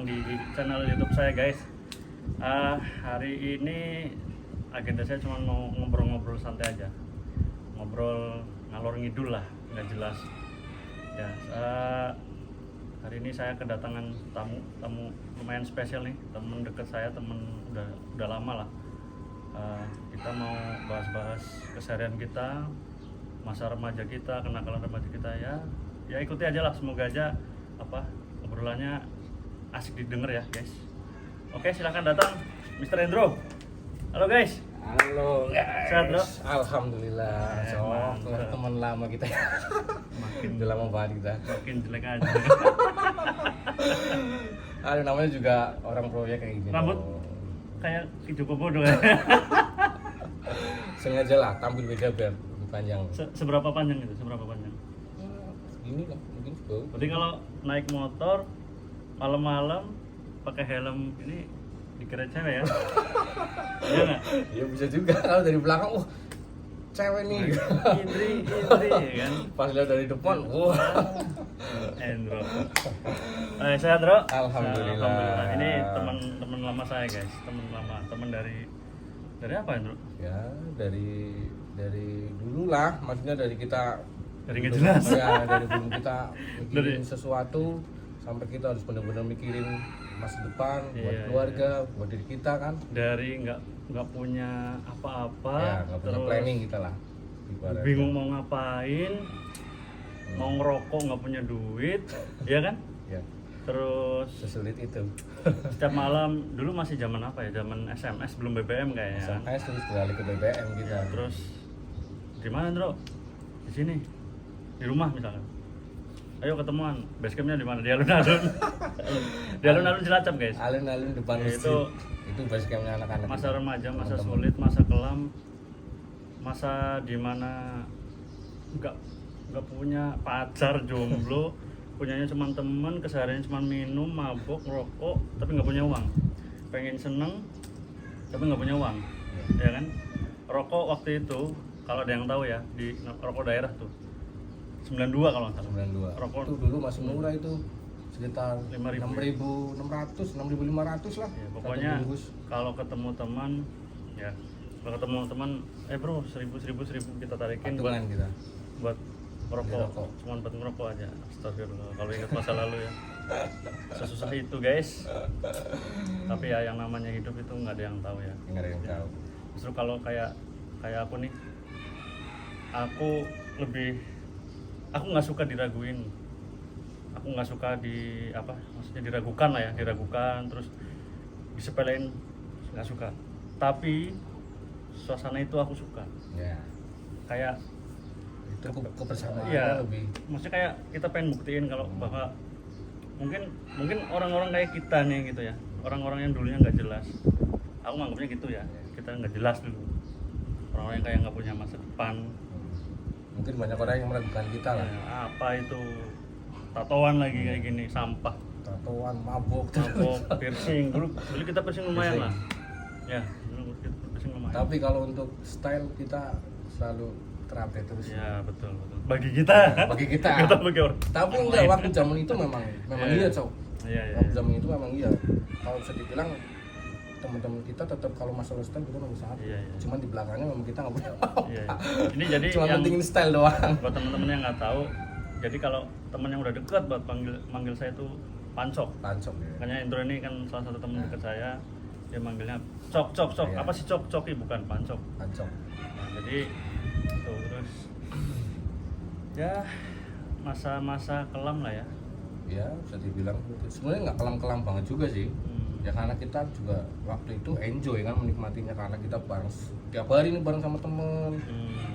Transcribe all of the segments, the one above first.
datang di channel YouTube saya guys. Hari ini agenda saya cuma mau ngobrol-ngobrol santai aja, ngobrol ngalor ngidul lah, nggak jelas. Ya, hari ini saya kedatangan tamu lumayan spesial nih, temen deket saya, temen udah lama lah. Kita mau bahas-bahas keseharian kita, masa remaja kita, kenakalan remaja kita ya ikuti aja lah, semoga aja obrolannya asik didengar ya guys. Oke, silakan datang Mr. Endro. Halo guys. Halo. Sehat, Bro? Alhamdulillah. Teman lama kita. Udah lama banget kita. Makin jelek aja. Ada namanya juga orang proyek kayak gini. Rambut kayak Ki Joko Bodo ya. Sengaja lah tampil beda biar lebih panjang. Seberapa panjang itu? Seberapa panjang? Segini lah, mungkin sebelum. Berarti kalau naik motor malam-malam pakai helm ini dikira cewek ya? Iya nggak? Ya bisa juga kalau dari belakang, cewek nih. Indri kan? Pas lihat dari depan, Endro. Sehat, Bro? Alhamdulillah. Ini teman lama saya guys, teman dari apa Endro? Ya dari dulu lah, maksudnya dari kita. Dari nggak jelas. Ya dari belum kita mikirin Dari- sesuatu sampai kita harus benar-benar mikirin masa depan buat Iya, keluarga, buat diri kita kan. Dari nggak punya apa-apa, Ya nggak punya terus planning kita lah. Ibaratnya. bingung mau ngapain, mau ngerokok nggak punya duit, ya kan? Ya Terus sesulit itu. setiap malam dulu masih zaman apa ya? Zaman SMS belum BBM kayaknya. Kan? Sampai terus beralih ke BBM kita. Ya, terus di mana, Bro? Di sini. Di rumah misalkan. Ayo ketemuan. Base campnya di mana? Di alun-alun. Di alun-alun Cilacap, guys. Alun-alun depan Ya, masjid. Itu base campnya anak-anak. Masa itu. remaja, masa Teman-teman. sulit, masa kelam, masa dimana nggak punya pacar, jomblo, punyanya cuma temen, kesehariannya cuma minum, mabok, rokok, tapi nggak punya uang. Pengen seneng, tapi nggak punya uang, ya kan? Rokok waktu itu, kalau ada yang tahu ya, di rokok daerah tuh 92 kalau nggak salah. 92. Rokok Itu dulu masih murah itu. Sekitar 5.000. 6.600, 6.500 lah. Ya, Satu pokoknya bungkus. kalau ketemu teman, ya kalau ketemu teman, bro 1.000 kita tarikin Patungan kita. buat merokok, Beli rokok. cuma buat ngerokok aja. Astagfirullah, kalau ingat masa lalu ya sesusah itu guys. Tapi ya yang namanya hidup itu nggak ada yang tahu ya. Nggak ada yang tahu. Justru kalau kayak aku nih, aku nggak suka diraguin, aku nggak suka maksudnya diragukan lah ya, terus disepelein, nggak suka. Tapi suasana itu aku suka, Ya. kayak Itu kebersamaan iya, lebih. maksudnya kayak kita pengen buktiin kalau bahwa mungkin orang-orang kayak kita nih gitu ya, orang-orang yang dulunya nggak jelas, aku nganggapnya gitu ya, kita nggak jelas dulu, orang-orang yang kayak nggak punya masa depan. Mungkin banyak orang yang meragukan kita lah. Ya, apa itu tatoan lagi kayak gini, sampah, Tatoan, mabuk. piercing. Dulu kita piercing lumayan Piercing. lah. Ya, dulu kita piercing lumayan. Tapi kalau untuk style kita selalu terupdate terus. Ya, betul. Bagi kita. Bagi kita. Kita bagi orang. Tapi enggak, waktu zaman itu memang Iya. iya, Cok. Iya. Waktu zaman itu memang iya. Kalau bisa dibilang teman-teman kita tetap kalau masalah style kita nomor satu. Iya. Cuman di belakangnya memang kita nggak punya. Iya. Ini jadi Cuma yang pentingin style doang. buat teman-teman yang nggak tahu, jadi kalau teman yang udah dekat buat manggil saya tuh Pancok. Pancok ya. Makanya Indro ini kan salah satu teman dekat saya, dia manggilnya Cok. Iya. Apa sih Cok? Coki bukan Pancok. Pancok. Nah, jadi tuh terus ya masa-masa kelam lah ya. Ya bisa dibilang sebenarnya nggak kelam-kelam banget juga sih. Ya karena kita juga waktu itu enjoy kan menikmatinya karena kita bareng tiap hari ini bareng sama temen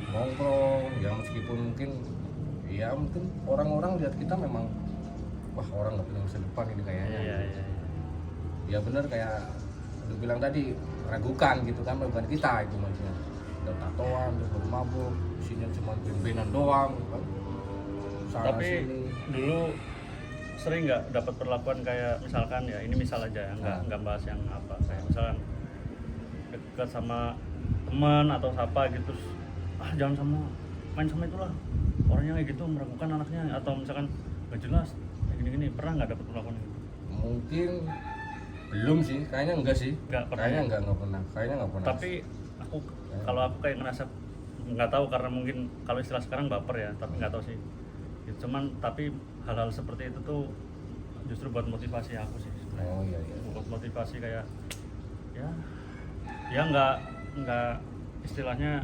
nongkrong ya, meskipun mungkin orang-orang lihat kita memang wah orang nggak punya masa depan ini kayaknya. Iya. Ya bener kayak udah bilang tadi, ragukan gitu kan, bukan kita itu maksudnya udah tatoan terus baru mabuk, isinya cuma ben-benan doang kan. Sana Tapi sini. dulu sering nggak dapat perlakuan kayak misalkan ya, ini misal aja ya, nggak bahas yang apa, kayak misalkan dekat sama teman atau siapa gitu, terus, jangan main sama itulah, orangnya kayak gitu, meragukan anaknya, atau misalkan nggak jelas kayak gini-gini, pernah nggak dapat perlakuan gitu? Mungkin belum sih, kayaknya enggak sih. Kayaknya enggak pernah. Kayaknya enggak pernah. Tapi kalau aku kayak ngerasa nggak tahu karena mungkin kalau istilah sekarang baper ya, tapi nggak tahu sih. Ya, cuman tapi hal-hal seperti itu tuh justru buat motivasi aku sih sebenarnya. Oh iya iya. Buat motivasi kayak ya nggak istilahnya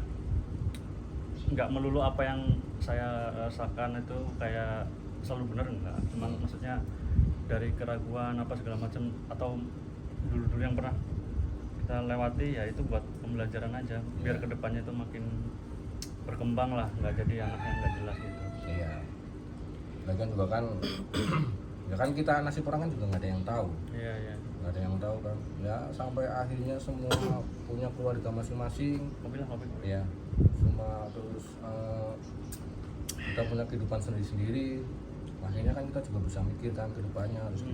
nggak melulu apa yang saya rasakan itu kayak selalu benar, enggak. Cuman maksudnya dari keraguan apa segala macam atau dulu yang pernah kita lewati ya itu buat pembelajaran aja biar kedepannya itu makin berkembang lah, nggak jadi anak yang nggak jelas gitu. Iya. Lagian juga kan ya kan kita nasib orang kan juga nggak ada yang tahu. Iya iya. Nggak ada yang tahu kan. Ya sampai akhirnya semua punya keluarga masing-masing. Mobil. Ya. Semua terus kita punya kehidupan sendiri-sendiri. Akhirnya kan kita juga bisa mikir kan ke depannya harus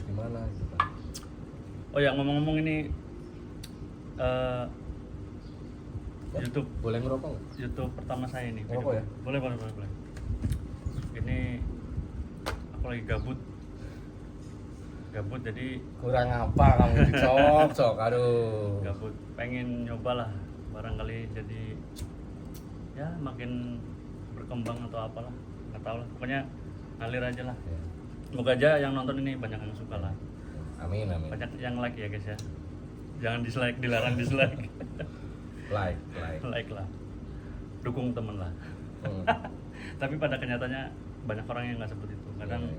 gimana gitu kan. Oh ya, ngomong-ngomong ini YouTube boleh ngerokok nggak? YouTube pertama saya ini. Ngerokok ya? Boleh. Ini aku lagi gabut jadi Kurang apa kamu dicok, aduh. gabut, pengen nyoba lah barangkali jadi ya makin berkembang atau apalah, nggak tahu lah, pokoknya ngalir aja lah. Ya. Semoga aja yang nonton ini banyak yang suka lah, Amin. banyak yang like ya guys ya, jangan dislike, dilarang dislike. Like. Like lah, dukung temen lah. Tapi pada kenyataannya banyak orang yang nggak seperti itu. Kadang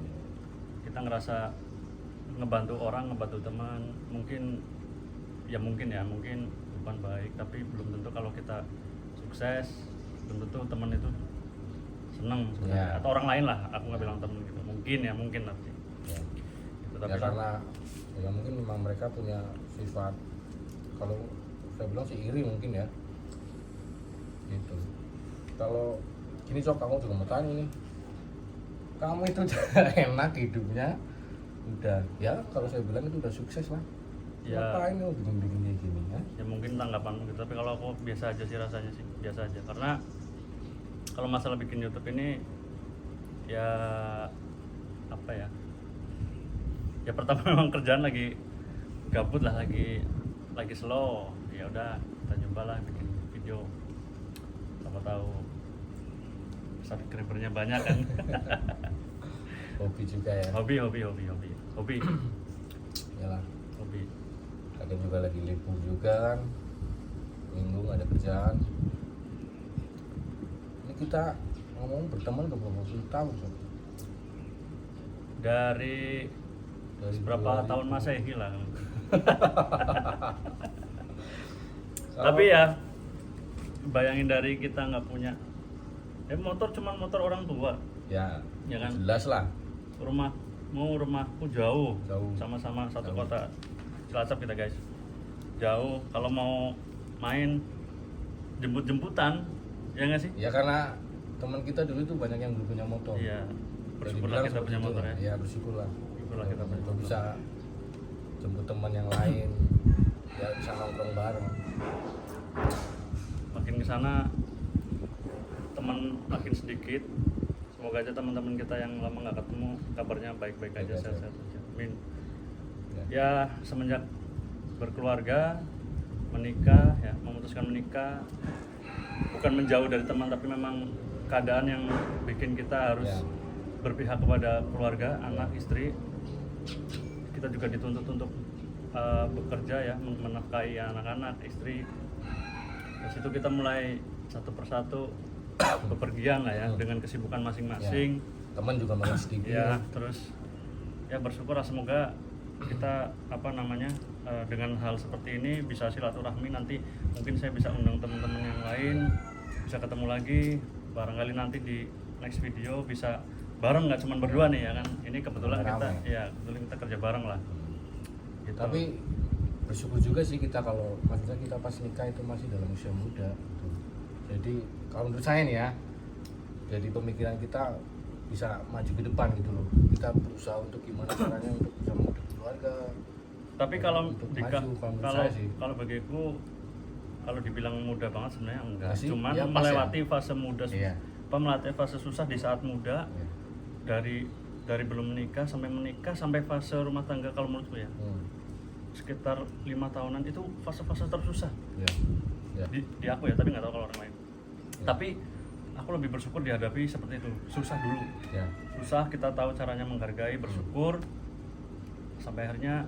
kita ngerasa ngebantu orang, ngebantu teman, mungkin bukan baik, tapi belum tentu kalau kita sukses belum tentu teman itu senang sebenarnya. Atau orang lain lah, aku nggak bilang teman gitu, mungkin nanti Ya. gitu, Ya karena ya mungkin memang mereka punya sifat, kalau saya bilang sih iri mungkin ya gitu. Kalau gini Cok, kamu juga mau tanya nih, kamu itu udah enak hidupnya, udah ya kalau saya bilang itu udah sukses lah ya. Ngapain kamu bikin kayak gini ya? Ya mungkin tanggapanmu gitu, tapi kalau aku biasa aja sih, rasanya sih biasa aja. Karena kalau masalah bikin YouTube ini ya apa ya, ya pertama memang kerjaan lagi gabut lah, lagi slow, ya udah kita coba lah bikin video, siapa tahu subscribernya banyak kan. Hobi juga ya. hobi Yalah, hobi. kadang juga lagi libur juga kan, minggu nggak ada kerjaan. Ini kita ngomong berteman udah berapa puluh tahun Cok? Dari berapa tahun Masehi lah. Tapi ya bayangin dari kita nggak punya motor, cuman motor orang tua ya kan, jelas lah. Rumahku jauh. Sama-sama satu Jauh. kota Cilacap kita guys, jauh. Kalau mau main jemput-jemputan ya nggak sih? Ya karena teman kita dulu tuh banyak yang belum punya motor. Iya, Jadi bersyukurlah bilang kita seperti punya itu. motor ya. Ya bersyukurlah. Syukurlah kita punya Kalau motor. bisa jemput teman yang lain, ya bisa nongkrong bareng. Makin kesana teman makin sedikit. Semoga aja teman-teman kita yang lama nggak ketemu kabarnya baik-baik aja, Baik aja. sehat-sehat aja. Amin. Ya. Ya semenjak berkeluarga, menikah, ya memutuskan menikah, bukan menjauh dari teman, tapi memang keadaan yang bikin kita harus Ya. berpihak kepada keluarga, anak, istri. Kita juga dituntut untuk bekerja ya, menafkahi anak-anak, istri. Dari situ kita mulai satu persatu bepergian lah ya, dengan kesibukan masing-masing. Teman juga makin sedikit. Ya, terus ya bersyukur lah, semoga kita dengan hal seperti ini bisa silaturahmi. Nanti mungkin saya bisa undang teman-teman yang lain, bisa ketemu lagi, barangkali nanti di next video bisa bareng, nggak cuma berdua nih ya kan. Ini kebetulan kebetulan kita kerja bareng lah gitu. Tapi bersyukur juga sih kita, kalau maksudnya kita pas nikah itu masih dalam usia muda gitu. Jadi kalau menurut saya nih ya, jadi pemikiran kita bisa maju ke depan gitu loh. Kita berusaha untuk gimana caranya untuk bisa menghidup keluarga. Tapi kalau Untuk maju, kalau menurut saya sih. kalau bagiku, kalau dibilang muda banget sebenarnya enggak, Masih, cuman ya pas melewati fase muda, Iya. melewati fase susah di saat muda. Ya. Dari dari belum menikah sampai fase rumah tangga kalau menurutku ya sekitar 5 tahunan itu fase-fase tersusah Ya. di aku ya, tapi nggak tahu kalau orang lain. Tapi aku lebih bersyukur dihadapi seperti itu, susah dulu. Ya. Susah, kita tahu caranya menghargai, bersyukur sampai akhirnya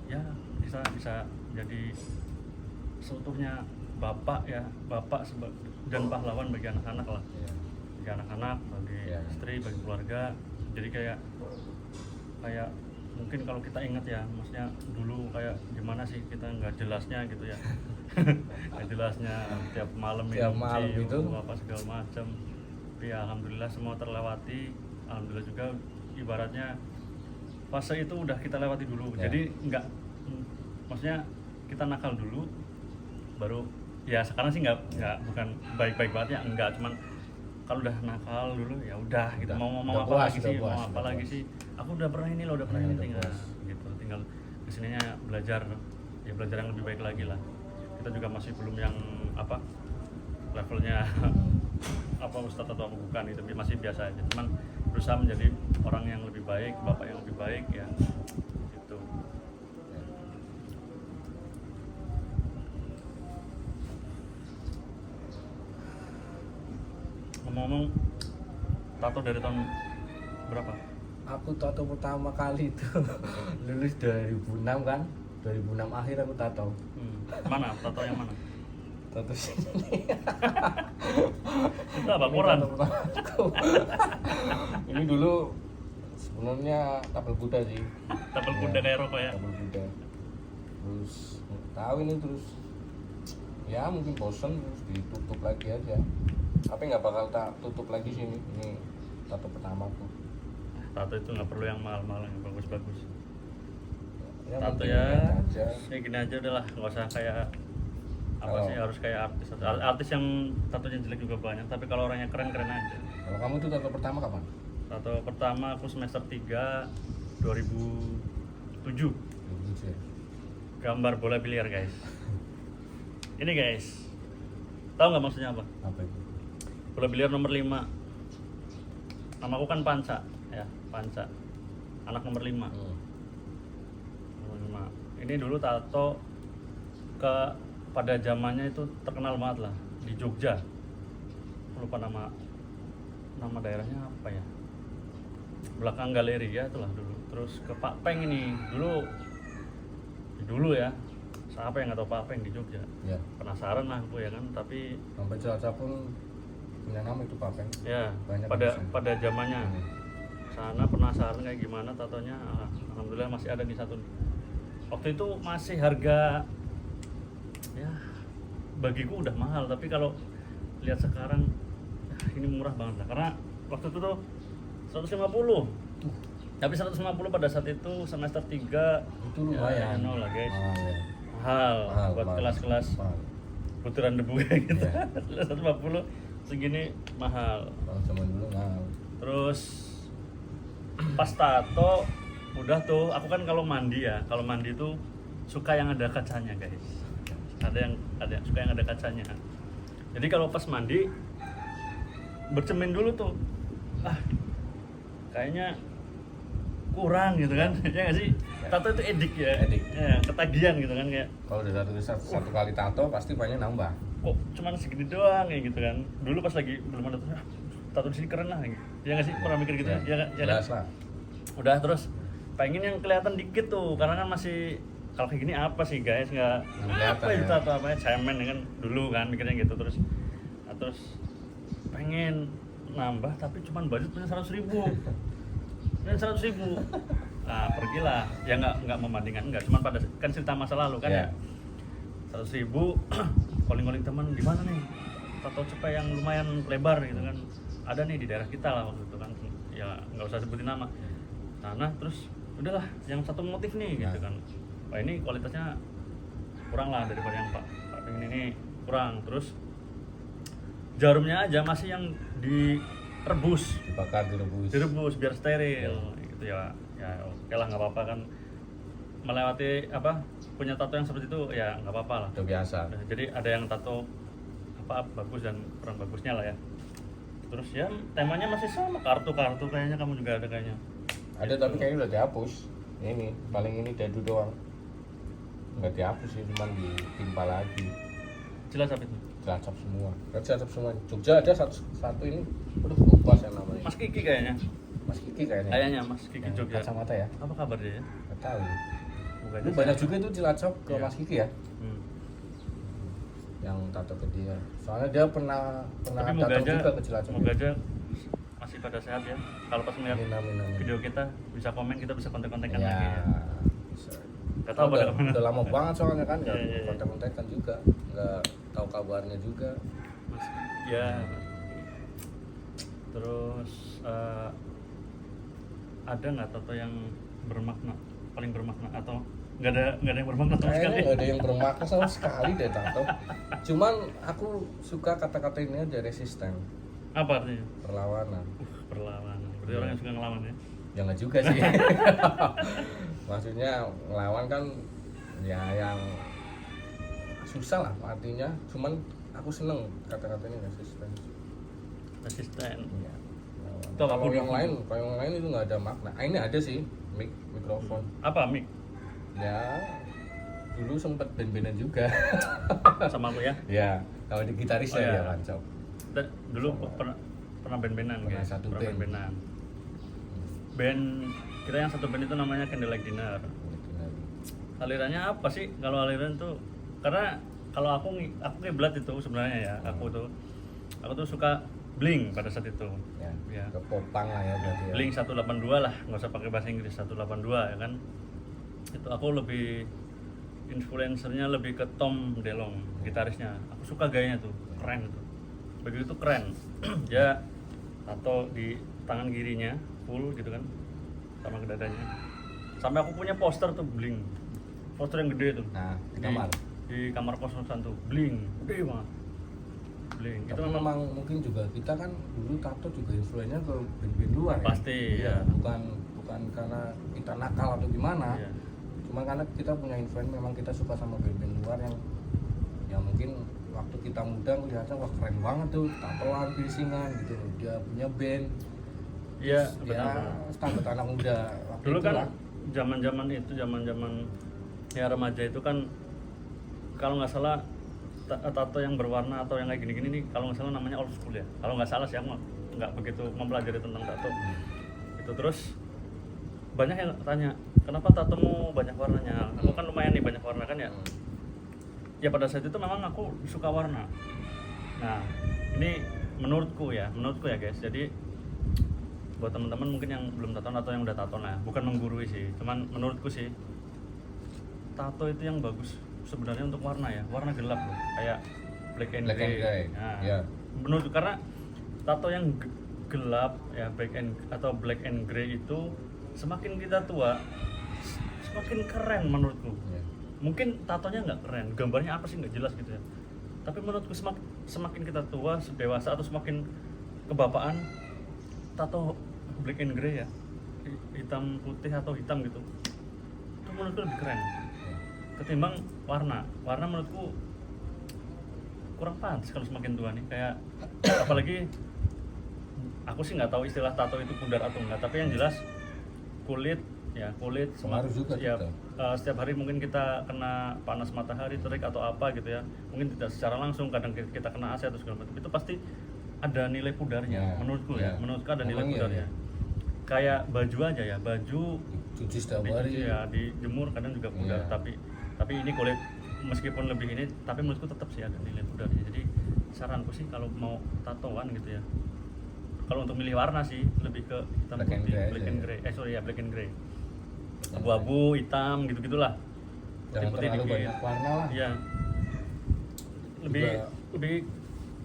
ya bisa jadi seutuhnya bapak ya, dan pahlawan bagi anak-anak lah. Ya. Bagi anak-anak, bagi Ya. istri, bagi keluarga. Jadi kayak mungkin kalau kita ingat ya, maksudnya dulu kayak gimana sih kita nggak jelasnya gitu ya. Nggak jelasnya tiap malam itu apa segala macam. Tapi ya, alhamdulillah semua terlewati. Alhamdulillah juga ibaratnya fase itu udah kita lewati dulu. Ya. Jadi maksudnya kita nakal dulu baru ya, sekarang sih bukan baik-baik banget ya, enggak, cuman kalau udah nakal dulu ya udah gitu, mau apa lagi sih, mau apa lagi sih, aku udah pernah ini loh, udah pernah ini, tinggal kesininya belajar yang lebih baik lagi lah. Kita juga masih belum yang levelnya ustadz atau apa, bukan, itu masih biasa aja, cuman berusaha menjadi orang yang lebih baik, bapak yang lebih baik ya gitu. Ngomong-ngomong, tato dari tahun berapa? Aku tato pertama kali itu lulus 2006 kan, 2006 akhir aku tato. Mana? Tato yang mana? Tato sini. Itu apa? Quran? Ini dulu sebenarnya tapel kuda sih. Tapel kuda kayak rokok ya? Tapel kuda. Terus tahu ini, terus ya mungkin bosen, terus ditutup lagi aja. Tapi nggak bakal tak tutup lagi sini. Ini tato pertamaku. Tato itu nggak perlu yang mahal-mahal, yang bagus-bagus. Ya, Tato ya gini aja udahlah, nggak usah kayak sih harus kayak artis yang tatonya jelek juga banyak, tapi kalau orangnya keren aja. Kalau kamu tuh tato pertama kapan? Tato pertama aku semester 3 2007. Gambar bola biliar guys. Ini guys, tahu nggak maksudnya apa? Apa itu? Bola biliar nomor 5. Namaku kan Panca ya, Panca, anak nomor 5. Ini dulu tato pada zamannya itu terkenal banget lah di Jogja. Lupa nama daerahnya apa ya, belakang galeri ya itulah dulu. Terus ke Pak Peng ini dulu ya, siapa yang nggak tahu Pak Peng di Jogja Ya. Penasaran lah aku ya kan, tapi sampai Cilacap pun punya nama itu Pak Peng ya. Banyak pada zamannya sana penasaran kayak gimana tatonya. Alhamdulillah masih ada di satu. Waktu itu masih harga ya bagiku udah mahal, tapi kalau lihat sekarang ini murah banget lah, karena waktu itu tuh 150. Tapi 150 pada saat itu semester 3 itu lumayan. Ya, lah guys. Mahal Buat kelas-kelas butiran debu kayak gitu. Ya. 150 segini mahal. Kalau zaman dulu mahal. Terus pas tato udah tuh, aku kan kalau mandi tuh suka yang ada kacanya guys. Ada yang suka yang ada kacanya. Jadi kalau pas mandi bercermin dulu tuh, kayaknya kurang gitu kan. Ya nggak sih? Tato itu edik ya, ketagihan gitu kan, kayak kalau udah satu kali tato pasti banyak nambah. Kok cuman segini doang ya gitu kan. Dulu pas lagi belum ada tato di sini keren lah gitu. Ya nggak sih, pernah mikir gitu ya? Ya kan? Udah, terus pengen yang kelihatan dikit tuh, karena kan masih kalau kayak gini apa sih guys, nggak apa itu tato apa cemen ya kan, dulu kan mikirnya gitu. Terus pengen nambah tapi cuman budget punya 100.000. Nah pergilah ya, nggak membandingkan, nggak, cuman pada kan cerita masa lalu kan ya. 100.000 calling teman, di mana nih tato cepet yang lumayan lebar gitu kan, ada nih di daerah kita lah waktu itu kan, ya nggak usah sebutin nama. Nah terus udahlah yang satu motif nih gitu kan, wah ini kualitasnya kurang lah daripada yang Pak pengen ini, kurang. Terus jarumnya aja masih yang direbus, direbus biar steril gitu ya oke lah, nggak apa-apa kan, melewati punya tato yang seperti itu ya nggak apa-apa lah, udah biasa. Jadi ada yang tato bagus dan kurang bagusnya lah ya. Terus ya temanya masih sama, kartu kayaknya kamu juga ada kayaknya. Ada tapi kayaknya udah dihapus. Ini paling ini dadu doang. Nggak dihapus sih, cuma ditimpa lagi. Cilacap itu. Cilacap semua. Kan Cilacap semua. Jogja ada satu ini. Aduh, lupa saya namanya. Mas Kiki kayaknya. Mas Kiki kayaknya. Kayaknya Mas Kiki Yang Jogja. kacamata ya? Apa kabar dia ya? Nggak tahu. Bukannya Itu banyak saya- juga itu Cilacap ke Iya. Mas Kiki ya. Hmm. Yang tato ke dia. Soalnya dia pernah Tapi moga datang aja, juga ke Cilacap. moga aja masih pada sehat ya. Kalau pas melihat Amin. video kita bisa komen, kita bisa kontak-kontakan Ya, lagi ya. bisa. Gak tahu pada udah, kemana. udah lama banget soalnya kan nggak Iya. kontak-kontakan juga, nggak tahu kabarnya juga. Mas, ya. Terus ada nggak tato yang bermakna, paling bermakna atau nggak ada yang bermakna sama Kayaknya sekali? nggak ada yang bermakna sama sekali deh tato. Cuman aku suka kata-kata ini aja, resisten, Apa artinya? perlawanan. Perlawanan. Berarti orang yang suka ngelawan ya? Ya nggak juga sih. Maksudnya ngelawan kan ya yang susah lah artinya. Cuman aku seneng kata-kata ini resisten. Resisten. Iya. Ngelawan. Itu apa? Kalau yang lain itu nggak ada makna. Ah, ini ada sih, mikrofon. Apa mic? Ya dulu sempet band-bandan juga. Sama aku ya? Ya kalau di gitaris Oh, ya iya. dia Lancop. Kita dulu pernah band-bandan Pernah guys. satu Pernah band. band-bandan. Band kita yang satu band itu namanya Candlelight Dinner. Alirannya apa sih? Kalau aliran tuh karena kalau aku kiblat itu sebenarnya ya, aku tuh suka Blink pada saat itu. Ya, Ya. ke popang lah ya berarti ya. Blink 182 lah, nggak usah pakai bahasa Inggris, 182 ya kan. Itu aku lebih influencernya lebih ke Tom DeLonge, gitarisnya. Aku suka gayanya tuh, keren tuh. Begitu keren. Dia tato di tangan kirinya full gitu kan, sama ke dadanya. Sampai aku punya poster tuh Blink, poster yang gede tuh. Nah, di kamar. Di kamar kos-kosan tuh, Blink, gede banget. Blink. Itu Tapi memang mungkin juga kita kan dulu tato juga influennya ke band-band luar ya. Pasti, Iya, ya. bukan karena kita nakal atau gimana. Iya. Cuma karena kita punya influence, memang kita suka sama band-band luar yang mungkin waktu kita muda melihatnya wah keren banget tuh, tatoan, piercingan gitu. Dia punya band. Iya, Ya, benar. standar anak muda waktu Dulu kan itulah. zaman ya remaja itu kan kalau nggak salah tato yang berwarna atau yang kayak gini-gini nih kalau nggak salah namanya old school ya. Kalau nggak salah sih aku nggak begitu mempelajari tentang tato. Itu terus banyak yang tanya kenapa tatomu banyak warnanya? Aku kan lumayan nih banyak warna kan ya. Ya pada saat itu memang aku suka warna. Nah ini menurutku ya guys. Jadi buat teman-teman mungkin yang belum tato atau yang udah tato, nah bukan menggurui sih, cuman menurutku sih tato itu yang bagus sebenarnya untuk warna ya, warna gelap loh, kayak black and gray. Nah, ya. menurutku karena tato yang gelap ya atau black and gray itu semakin kita tua semakin keren menurutku. Ya. Mungkin tatonya nggak keren, gambarnya apa sih nggak jelas gitu ya, tapi menurutku semakin kita tua, dewasa atau semakin kebapaan, tato black and gray ya, hitam putih atau hitam gitu, itu menurutku lebih keren ketimbang warna menurutku kurang pantas kalau semakin tua nih, kayak apalagi aku sih nggak tahu istilah tato itu pudar atau enggak, tapi yang jelas kulit Pengaruh juga ya, kita. setiap hari mungkin kita kena panas matahari, terik atau apa gitu ya, mungkin tidak secara langsung, kadang kita kena AC atau segala macam, itu pasti ada nilai pudarnya. Ya, menurutku ya. menurutku ada nilai Memang iya, pudarnya. ya. Kayak baju aja ya, baju Cuci setiap hari. ya dijemur kadang juga pudar, Iya. tapi ini kulit meskipun lebih ini, tapi menurutku tetap sih ada nilai pudarnya. Jadi saranku sih kalau mau tatoan gitu ya, kalau untuk milih warna sih lebih ke hitam Black and putih, gray black aja and ya. gray. Black and gray. Abu-abu, hitam gitu-gitulah. Jangan Putih-putih terlalu dikit. banyak warna lah. Iya. Juga- Lebih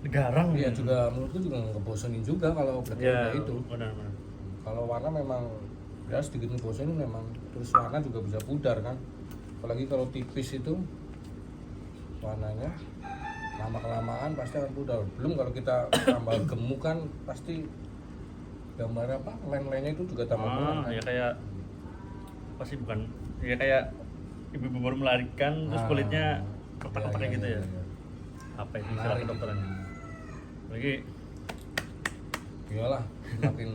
garang. Iya juga menurutku juga ngebosenin juga kalau black and Ya, gray itu. benar. Kalau warna memang ya sedikit ngebosenin memang. Terus warna juga bisa pudar kan. Apalagi kalau tipis itu warnanya lama kelamaan pasti akan pudar. Belum kalau kita tambah gemuk kan pasti gambar apa line-line itu juga tambah kurang kan? Ya kayak apa sih, bukan ya kayak ibu-ibu baru melahirkan terus kulitnya retak-retak gitu ya. Apa itu istilah Menarik kedokterannya? Lagi iyalah semakin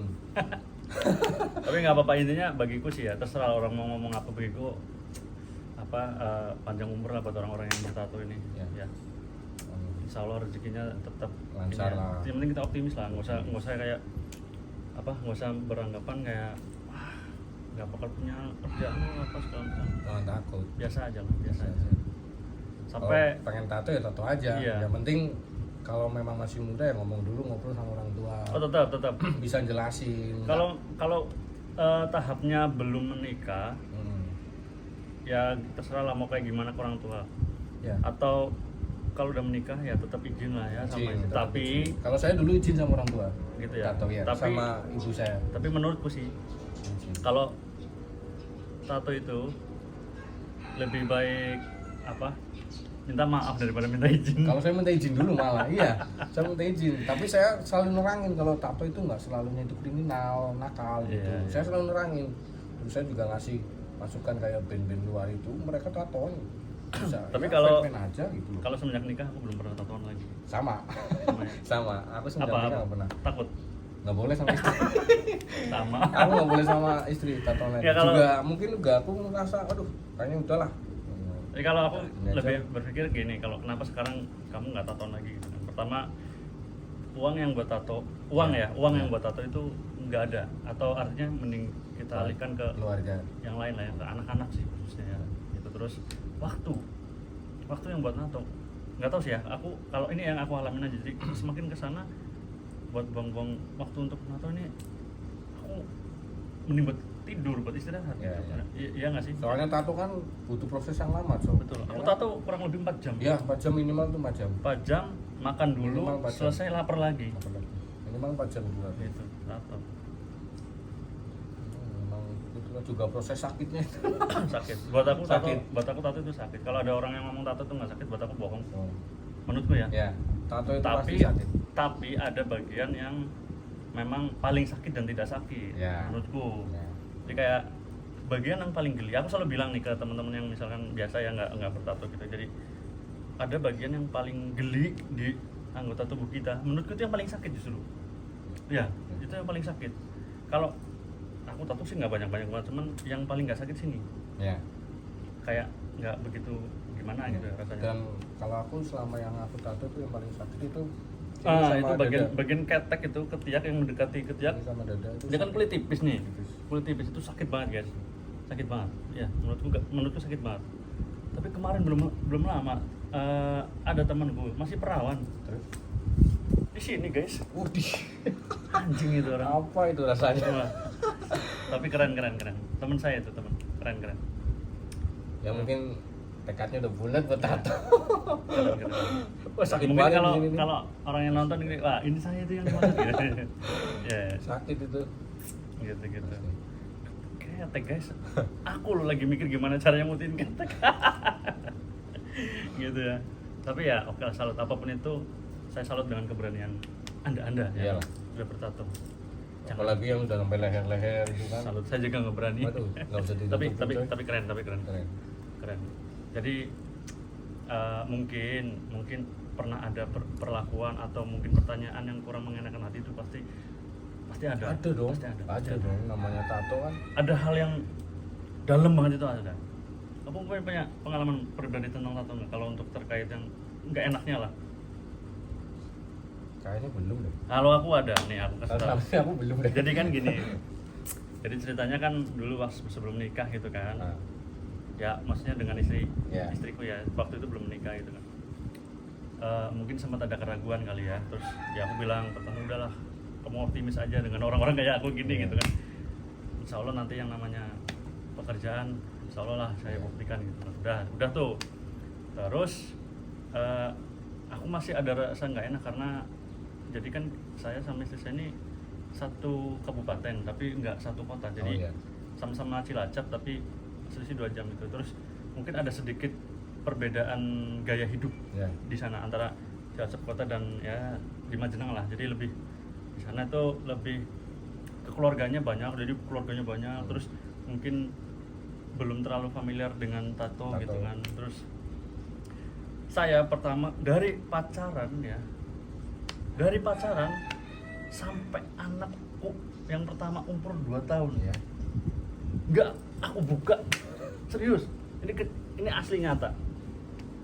Tapi nggak apa-apa, intinya bagiku sih ya terserah orang mau ngomong apa, bagiku panjang umur lah buat orang-orang yang bertato ini ya. Insya Allah rezekinya tetap lancar lah. Yang penting kita optimis lah, nggak usah kayak nggak usah beranggapan kayak nggak bakal punya kerjaan apa segala macam. Jangan takut. Biasa aja lah, biasa aja. Sampai kalau pengen tato ya tato aja. Iya. Yang penting kalau memang masih muda ya ngomong dulu, ngobrol sama orang tua. Oh tetap. Bisa jelasin. Kalau tahapnya belum menikah, ya terserah lah mau kayak gimana ke orang tua. Ya. Atau kalau udah menikah ya tetap izin lah ya sama istri. Tapi kalau saya dulu izin sama orang tua. Gitu ya. Tato ya. Tapi, sama ibu saya. Tapi menurutku sih kalau tato itu lebih baik minta maaf daripada minta izin. Kalau saya minta izin dulu malah, iya, saya minta izin. Tapi saya selalu nerangin kalau tato itu nggak selalunya itu kriminal, nakal gitu. Iya. Saya selalu nerangin. Terus saya juga ngasih masukan kayak band-band luar itu mereka tatoan bisa. Tapi ya, kalau fan-fan aja gitu. Kalau semenjak nikah aku belum pernah tatoan lagi. Sama. Sama. Aku semenjak nikah nggak pernah. Takut. Nggak boleh sama istri. Sama. Aku nggak boleh sama istri tatoan lagi. Ya, kalau... Juga mungkin juga aku merasa, aduh, kayaknya udahlah. Jadi kalau aku lebih berpikir gini, kalau kenapa sekarang kamu nggak tatoan lagi gitu kan? Pertama, uang yang buat tato yang buat tato itu nggak ada, atau artinya mending kita alihkan ke keluarga yang lain lah, ya ke anak-anak sih khususnya ya. Gitu. Terus waktu yang buat tato nggak tahu sih ya, aku kalau ini yang aku alamin aja, jadi semakin kesana buat buang-buang waktu untuk tato ini aku mending buat tidur, buat istirahat. Iya nggak sih? Soalnya tato kan butuh proses yang lama, Betul. Aku tato kurang lebih 4 jam. Iya, 4 jam minimal tuh 4 jam. 4 jam, makan dulu, selesai lapar lagi. Minimal 4 jam juga. Gitu, tato. Memang itu juga proses sakitnya. Sakit. Buat aku tato itu sakit. Kalau ada orang yang ngomong tato itu nggak sakit, buat aku bohong. Menurutku ya. Ya, tato itu pasti sakit. Tapi ada bagian yang memang paling sakit dan tidak sakit. Ya. Menurutku. Ya. Jadi kayak bagian yang paling geli, aku selalu bilang nih ke teman-teman yang misalkan biasa ya nggak bertato gitu, jadi ada bagian yang paling geli di anggota tubuh kita, menurutku itu yang paling sakit justru. Ya, itu yang paling sakit. Kalau aku tato sih nggak banyak banget, cuman yang paling nggak sakit sini. Ya. Kayak nggak begitu gimana gitu rasanya. Dan kalau aku selama yang aku tato itu yang paling sakit itu itu bagian ketek itu, ketiak yang mendekati ketiak sama dada itu. Dia kan kulit tipis nih. Kulit tipis itu sakit banget, guys. Sakit banget. Ya, menurutku sakit banget. Tapi kemarin belum lama ada temanku masih perawan. Terus di sini, guys. Anjing itu orang. Apa itu rasanya? Tapi keren. Teman saya itu, keren. Ya mungkin tekadnya udah bulat buat tato. Keren. Wah, sakit mungkin banget kalau orang yang nonton ini, wah ini saya itu yang dimaksud gitu. Ya. Sakit itu. Gitu. Ketek, guys. Aku lo lagi mikir gimana caranya mutiin ketek. Gitu ya. Tapi ya oke lah, salut apapun itu, saya salut dengan keberanian Anda ya. Sudah bertato. Apalagi yang udah sampai leher-leher itu kan. Salut, saya juga nggak berani. Waduh, nggak usah ditutup. tapi keren. Jadi mungkin pernah ada perlakuan atau mungkin pertanyaan yang kurang mengenakan hati itu pasti ada. Ada dong. Namanya tato kan. Ada hal yang dalam banget itu ada. Kamu punya pengalaman pribadi tentang tato nggak? Kalau untuk terkait yang nggak enaknya lah. Kayaknya belum deh. Kalau aku ada nih, aku kasih tahu. Aku belum deh. Jadi kan gini. Jadi ceritanya kan dulu pas sebelum nikah gitu kan. Ya maksudnya dengan istriku ya, waktu itu belum menikah gitu kan. Mungkin sempat ada keraguan kali ya, terus ya aku bilang pertama udahlah, kamu optimis aja dengan orang-orang kayak aku gini gitu kan. Insya Allah nanti yang namanya pekerjaan, insya Allah lah saya buktikan gitu. Udah tuh. Terus aku masih ada rasa nggak enak karena jadi kan saya sama istri saya ini satu kabupaten tapi nggak satu kota, jadi sama-sama Cilacap tapi selisih 2 jam itu. Terus mungkin ada sedikit perbedaan gaya hidup di sana antara Cilacap kota dan ya di Majenang lah. Jadi lebih di sana itu lebih ke keluarganya banyak, terus mungkin belum terlalu familiar dengan tato gitu kan. Terus saya pertama dari pacaran sampai anakku yang pertama umur 2 tahun. Iya. Enggak, aku buka. Serius. Ini asli nyata.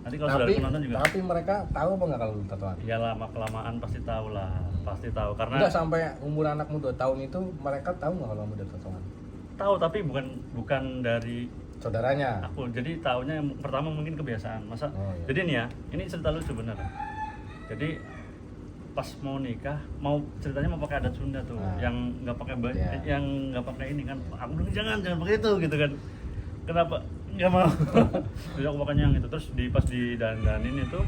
Nanti kalau saudara nonton juga. Tapi mereka tahu apa nggak kalau lu tatoan? Ya lama kelamaan pasti tahu lah, pasti tahu karena Enggak, sampai umur anakmu 2 tahun itu mereka tahu nggak kalau kamu udah tatoan? tahu tapi bukan dari Saudaranya. aku. Jadi taunya yang pertama mungkin kebiasaan. Masa Oh, iya. jadi nih ya, ini cerita lucu bener. Jadi pas mau nikah, ceritanya mau pakai adat Sunda tuh, Nah. yang nggak pakai Iya. yang nggak pakai ini kan. Aku bilang jangan pakai itu gitu kan. Kenapa? Nggak mau. Jadi aku pakainya yang itu. Terus pas didandanin itu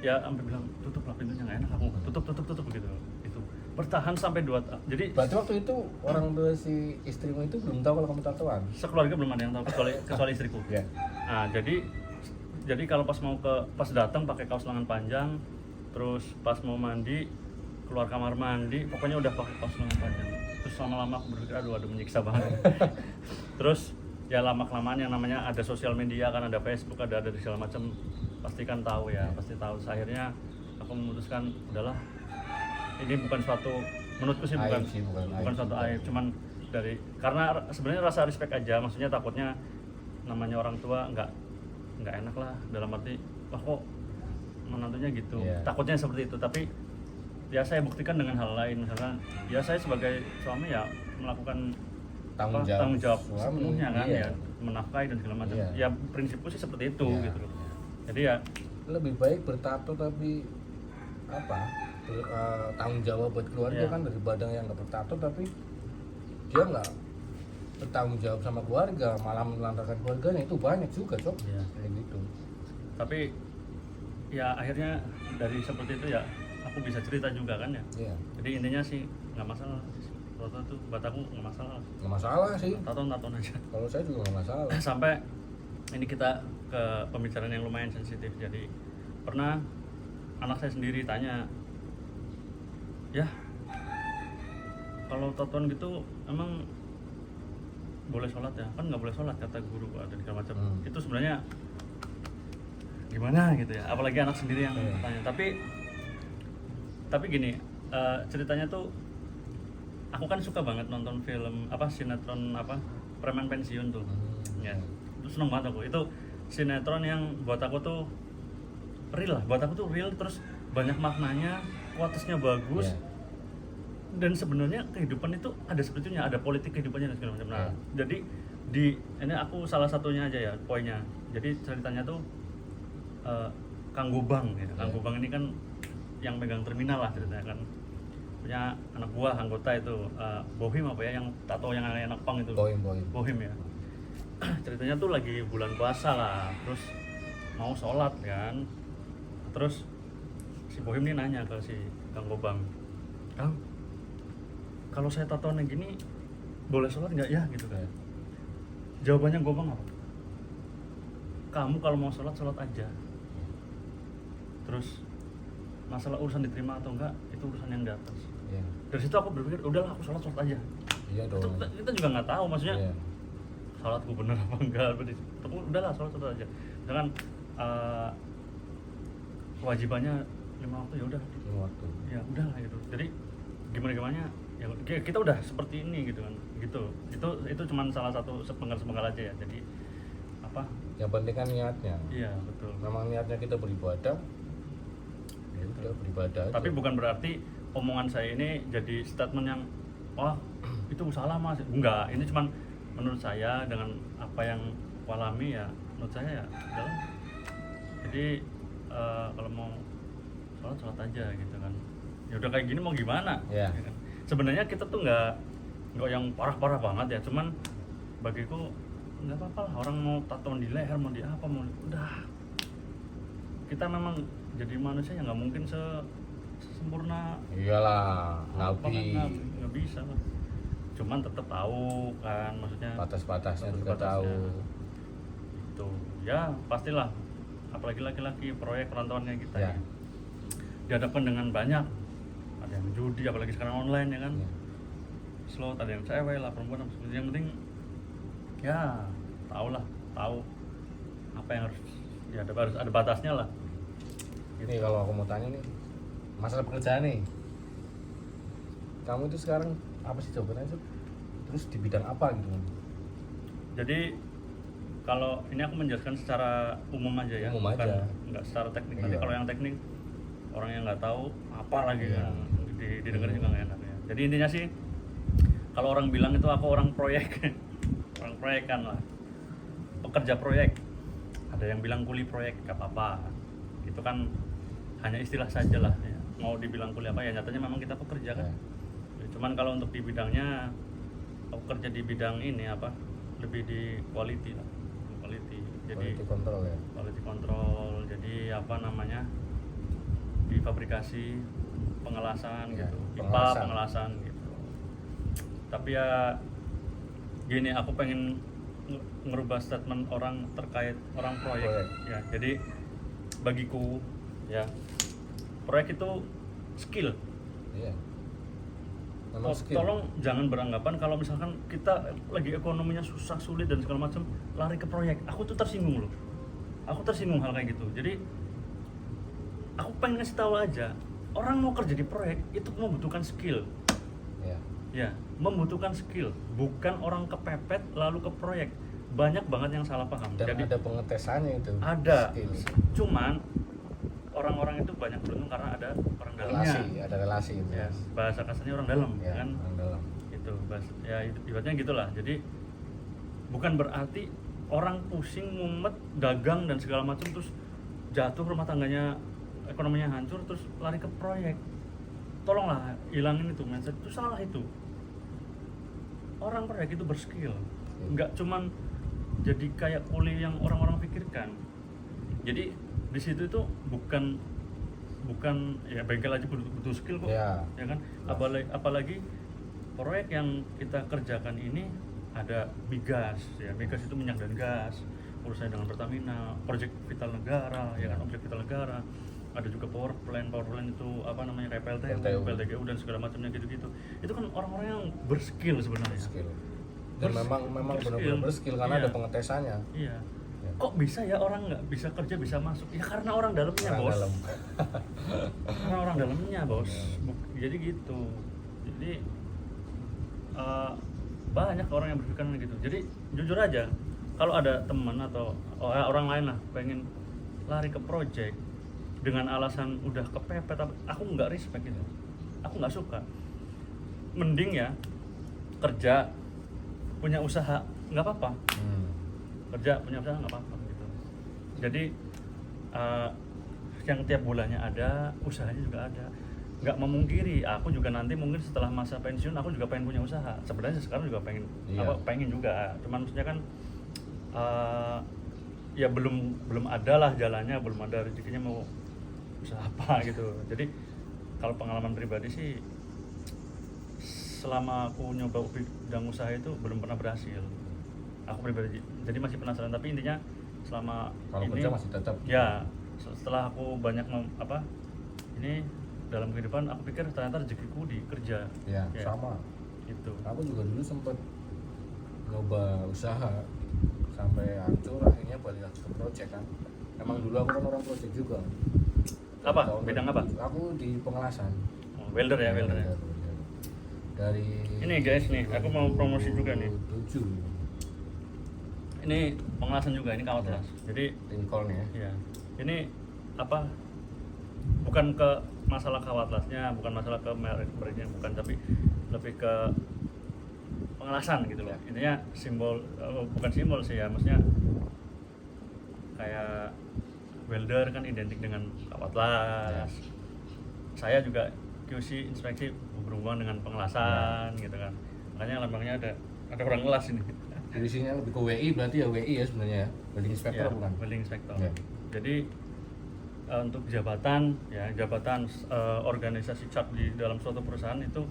ya sampai bilang tutup lah pintunya, nggak enak aku tutup begitu. Itu bertahan sampai 2 tahun. Jadi Berarti waktu itu orang tua si istrimu itu belum tahu kalau kamu tatoan? sekeluarga belum ada yang tahu kecuali istriku. Iya. Nah, jadi kalau pas datang pakai kaos lengan panjang, terus pas mau mandi keluar kamar mandi pokoknya udah pakai kaos lengan panjang. Terus lama-lama aku berpikir aduh menyiksa banget. Terus ya lama kelamaan yang namanya ada sosial media kan, ada Facebook, ada segala macam, pasti kan tahu ya, pasti tahu. Akhirnya aku memutuskan udahlah, ini bukan suatu, menurutku sih bukan Aib sih, bukan suatu aib, cuman karena sebenarnya rasa respect aja, maksudnya takutnya namanya orang tua nggak enak lah, dalam arti wah kok menantunya gitu, takutnya seperti itu. Tapi ya saya buktikan dengan hal lain, misalnya ya saya sebagai suami ya melakukan tanggung jawab sepenuhnya kan, ya menafkahi dan segala macam. Ya prinsipku sih seperti itu gitu loh. Jadi ya lebih baik bertato tapi tanggung jawab buat keluarga kan, daripada yang nggak bertato tapi dia nggak bertanggung jawab sama keluarga, malah melantarkan keluarganya. Itu banyak juga Cok, kayak gitu. Tapi ya akhirnya dari seperti itu ya aku bisa cerita juga kan ya. Jadi intinya sih nggak masalah. Tato tuh buat aku nggak masalah. Nggak masalah sih. Tato aja. Kalau saya juga nggak masalah. Sampai ini kita ke pembicaraan yang lumayan sensitif. Jadi pernah anak saya sendiri tanya, ya kalau tatoan gitu emang boleh sholat ya? Kan nggak boleh sholat kata guru ada segala macam. Itu sebenarnya gimana gitu ya? Apalagi anak sendiri yang tanya. Tapi gini, ceritanya tuh aku kan suka banget nonton film sinetron preman pensiun tuh. Ya, itu seneng banget aku. Itu sinetron yang buat aku tuh real lah. Buat aku tuh real, terus banyak maknanya, quotesnya bagus. Dan sebenarnya kehidupan itu ada sebetulnya, ada politik kehidupannya dan segala macam. Nah, jadi ini aku salah satunya aja ya poinnya. Jadi ceritanya tuh Kang Gobang ya. Kang Gobang ini kan yang megang terminal lah ceritanya kan. Punya anak buah anggota itu Bohim apa ya, yang tato yang anak pang itu. Bohim ya. Ceritanya tuh lagi bulan puasa lah, terus mau sholat kan. Terus si Bohim ini nanya ke si Kang Gobang, "Kang, kalau saya tatoan yang gini boleh sholat nggak ya?" gitu kan. Jawabannya Gobang apa? "Kamu kalau mau sholat aja. Terus masalah urusan diterima atau enggak itu urusan yang di atas." Dari situ aku berpikir udahlah aku sholat aja. Iya dong. Kita juga nggak tahu maksudnya sholatku bener apa enggak. Tapi udahlah sholat aja. Jangan kewajibannya 5 waktu ya udah. 5 waktu. Ya udahlah gitu. Jadi gimana ya kita udah seperti ini gitu kan. Gitu. Itu cuma salah satu sepenggal aja ya. Jadi yang penting kan niatnya. Iya, betul. Memang niatnya kita beribadah. Ya udah beribadah aja. Tapi bukan berarti omongan saya ini jadi statement yang wah itu salah Mas. Enggak, ini cuma menurut saya dengan apa yang aku alami ya, menurut saya ya udahlah. Jadi kalau mau sholat aja gitu kan. Ya udah kayak gini mau gimana? Ya. Ya kan? Sebenarnya kita tuh nggak yang parah-parah banget ya, cuman bagiku nggak apa-apa lah, orang mau tatoan di leher, mau di apa, mau udah. Kita memang jadi manusia yang nggak mungkin sempurna. Iyalah, nabi. Nggak bisa lah. Cuman tetap tahu kan, maksudnya Batas-batasnya juga tahu. Itu ya pastilah, apalagi laki-laki proyek perantauan kayak kita ya. Dihadapkan dengan banyak, ada yang judi, apalagi sekarang online ya kan. Slot, ada yang cewek lah, perempuan, yang penting ya tahu apa yang harus harus ada batasnya lah. Ini kalau aku mau tanya nih, masalah pekerjaan nih, kamu itu sekarang apa sih jawabannya itu? Terus di bidang apa gitu? Jadi kalau ini aku menjelaskan secara umum aja ya, Umum bukan aja. nggak secara teknik. Nanti Iya. kalau yang teknik orang yang nggak tahu apa lagi Iya. kan didengar juga nggak enak ya. Jadi intinya sih kalau orang bilang itu aku orang proyek, orang proyek kan lah, pekerja proyek. Ada yang bilang kuli proyek, nggak apa-apa. Itu kan hanya istilah saja lah. Ya. Mau dibilang kuli apa ya nyatanya memang kita pekerja kan. Ya, cuman kalau untuk di bidangnya, aku kerja di bidang ini apa? Lebih di quality lah, quality. Jadi Quality control ya. quality control. Jadi apa namanya? Di fabrikasi pengelasan Ya, gitu, pipa pengelasan. pengelasan gitu. Tapi ya gini, aku pengen ngerubah statement orang terkait orang proyek. Proyek. Ya, jadi bagiku ya proyek itu skill. Iya. Memang skill. Tolong jangan beranggapan kalau misalkan kita lagi ekonominya susah sulit dan segala macam lari ke proyek. Aku tuh tersinggung loh. Aku tersinggung hal kayak gitu. Jadi aku pengen ngasih tahu aja, orang mau kerja di proyek itu membutuhkan skill. Ya. Ya, membutuhkan skill, bukan orang kepepet lalu ke proyek. Banyak banget yang salah paham. Dan Jadi ada pengetesannya itu. ada. Skill. Cuman orang-orang itu banyak beruntung karena ada orang dalamnya. Relasi, ada relasi itu. Ya, bahasa kasarnya orang dalam, Ya, kan? orang dalam. Itu ya ibaratnya gitulah. Jadi bukan berarti orang pusing, mumet, dagang dan segala macam terus jatuh rumah tangganya, ekonominya hancur terus lari ke proyek. Tolonglah hilangin itu mindset, itu salah itu. Orang proyek itu berskill, nggak cuman jadi kayak kuli yang orang-orang pikirkan. Jadi di situ itu bukan ya bengkel aja butuh skill kok, Ya. ya kan? Apalagi proyek yang kita kerjakan ini ada migas, ya migas itu minyak dan gas, urusannya dengan Pertamina, proyek vital negara, ya kan, objek vital negara. Ada juga power plant itu apa namanya kayak PLTU. PLTGU dan segala macamnya gitu-gitu. Itu kan orang-orang yang berskill sebenarnya. Skill. Dan memang berskill. benar-benar berskill karena Iya. ada pengetesannya. Iya. Ya. Kok bisa ya orang nggak bisa kerja bisa masuk? Ya karena orang dalamnya, Orang bos. dalam. Karena orang dalamnya, bos. Jadi gitu. Jadi banyak orang yang berpikiran gitu. Jadi jujur aja, kalau ada teman atau orang lain lah pengen lari ke project dengan alasan udah kepepet, aku nggak respect itu. Aku nggak suka. Mending ya kerja, punya usaha, nggak apa-apa. Kerja punya usaha nggak apa-apa gitu. Jadi yang tiap bulannya ada, usahanya juga ada. Nggak memungkiri, aku juga nanti mungkin setelah masa pensiun aku juga pengen punya usaha. Sebenarnya sekarang juga pengen, Iya. pengen juga. Cuman maksudnya kan ya belum ada lah jalannya, belum ada rezekinya mau usaha apa gitu. Jadi kalau pengalaman pribadi sih, selama aku nyoba bidang usaha itu belum pernah berhasil. Aku pribadi, jadi masih penasaran. Tapi intinya selama Kalau ini kerja masih tetap. ya setelah aku banyak ini dalam kehidupan, aku pikir ternyata rezekiku di kerja. Ya, sama. Itu. Aku juga dulu sempat nyoba usaha sampai hancur, akhirnya balik lagi ke project kan. Emang dulu aku kan orang project juga. Apa? Tahun Bidang apa? 2007, aku di pengelasan. Welder ya, welder ya. Dari Ini guys nih, aku mau promosi juga nih. 2007 Ini pengelasan juga, ini kawat las. Jadi Lincoln ya. ya, ini apa? Bukan ke masalah kawat lasnya, bukan masalah ke mereknya, bukan, tapi lebih ke pengelasan gitu loh. Intinya simbol, bukan simbol sih ya, maksudnya kayak welder kan identik dengan kawat las. Saya juga QC inspeksi berhubungan dengan pengelasan gitu kan. Makanya lambangnya ada orang ngelas ini. Divisinya lebih ke WI, berarti ya WI ya sebenarnya ya. Welding inspector Ya, bukan? welding inspector. Ya. Jadi untuk jabatan organisasi chart di dalam suatu perusahaan itu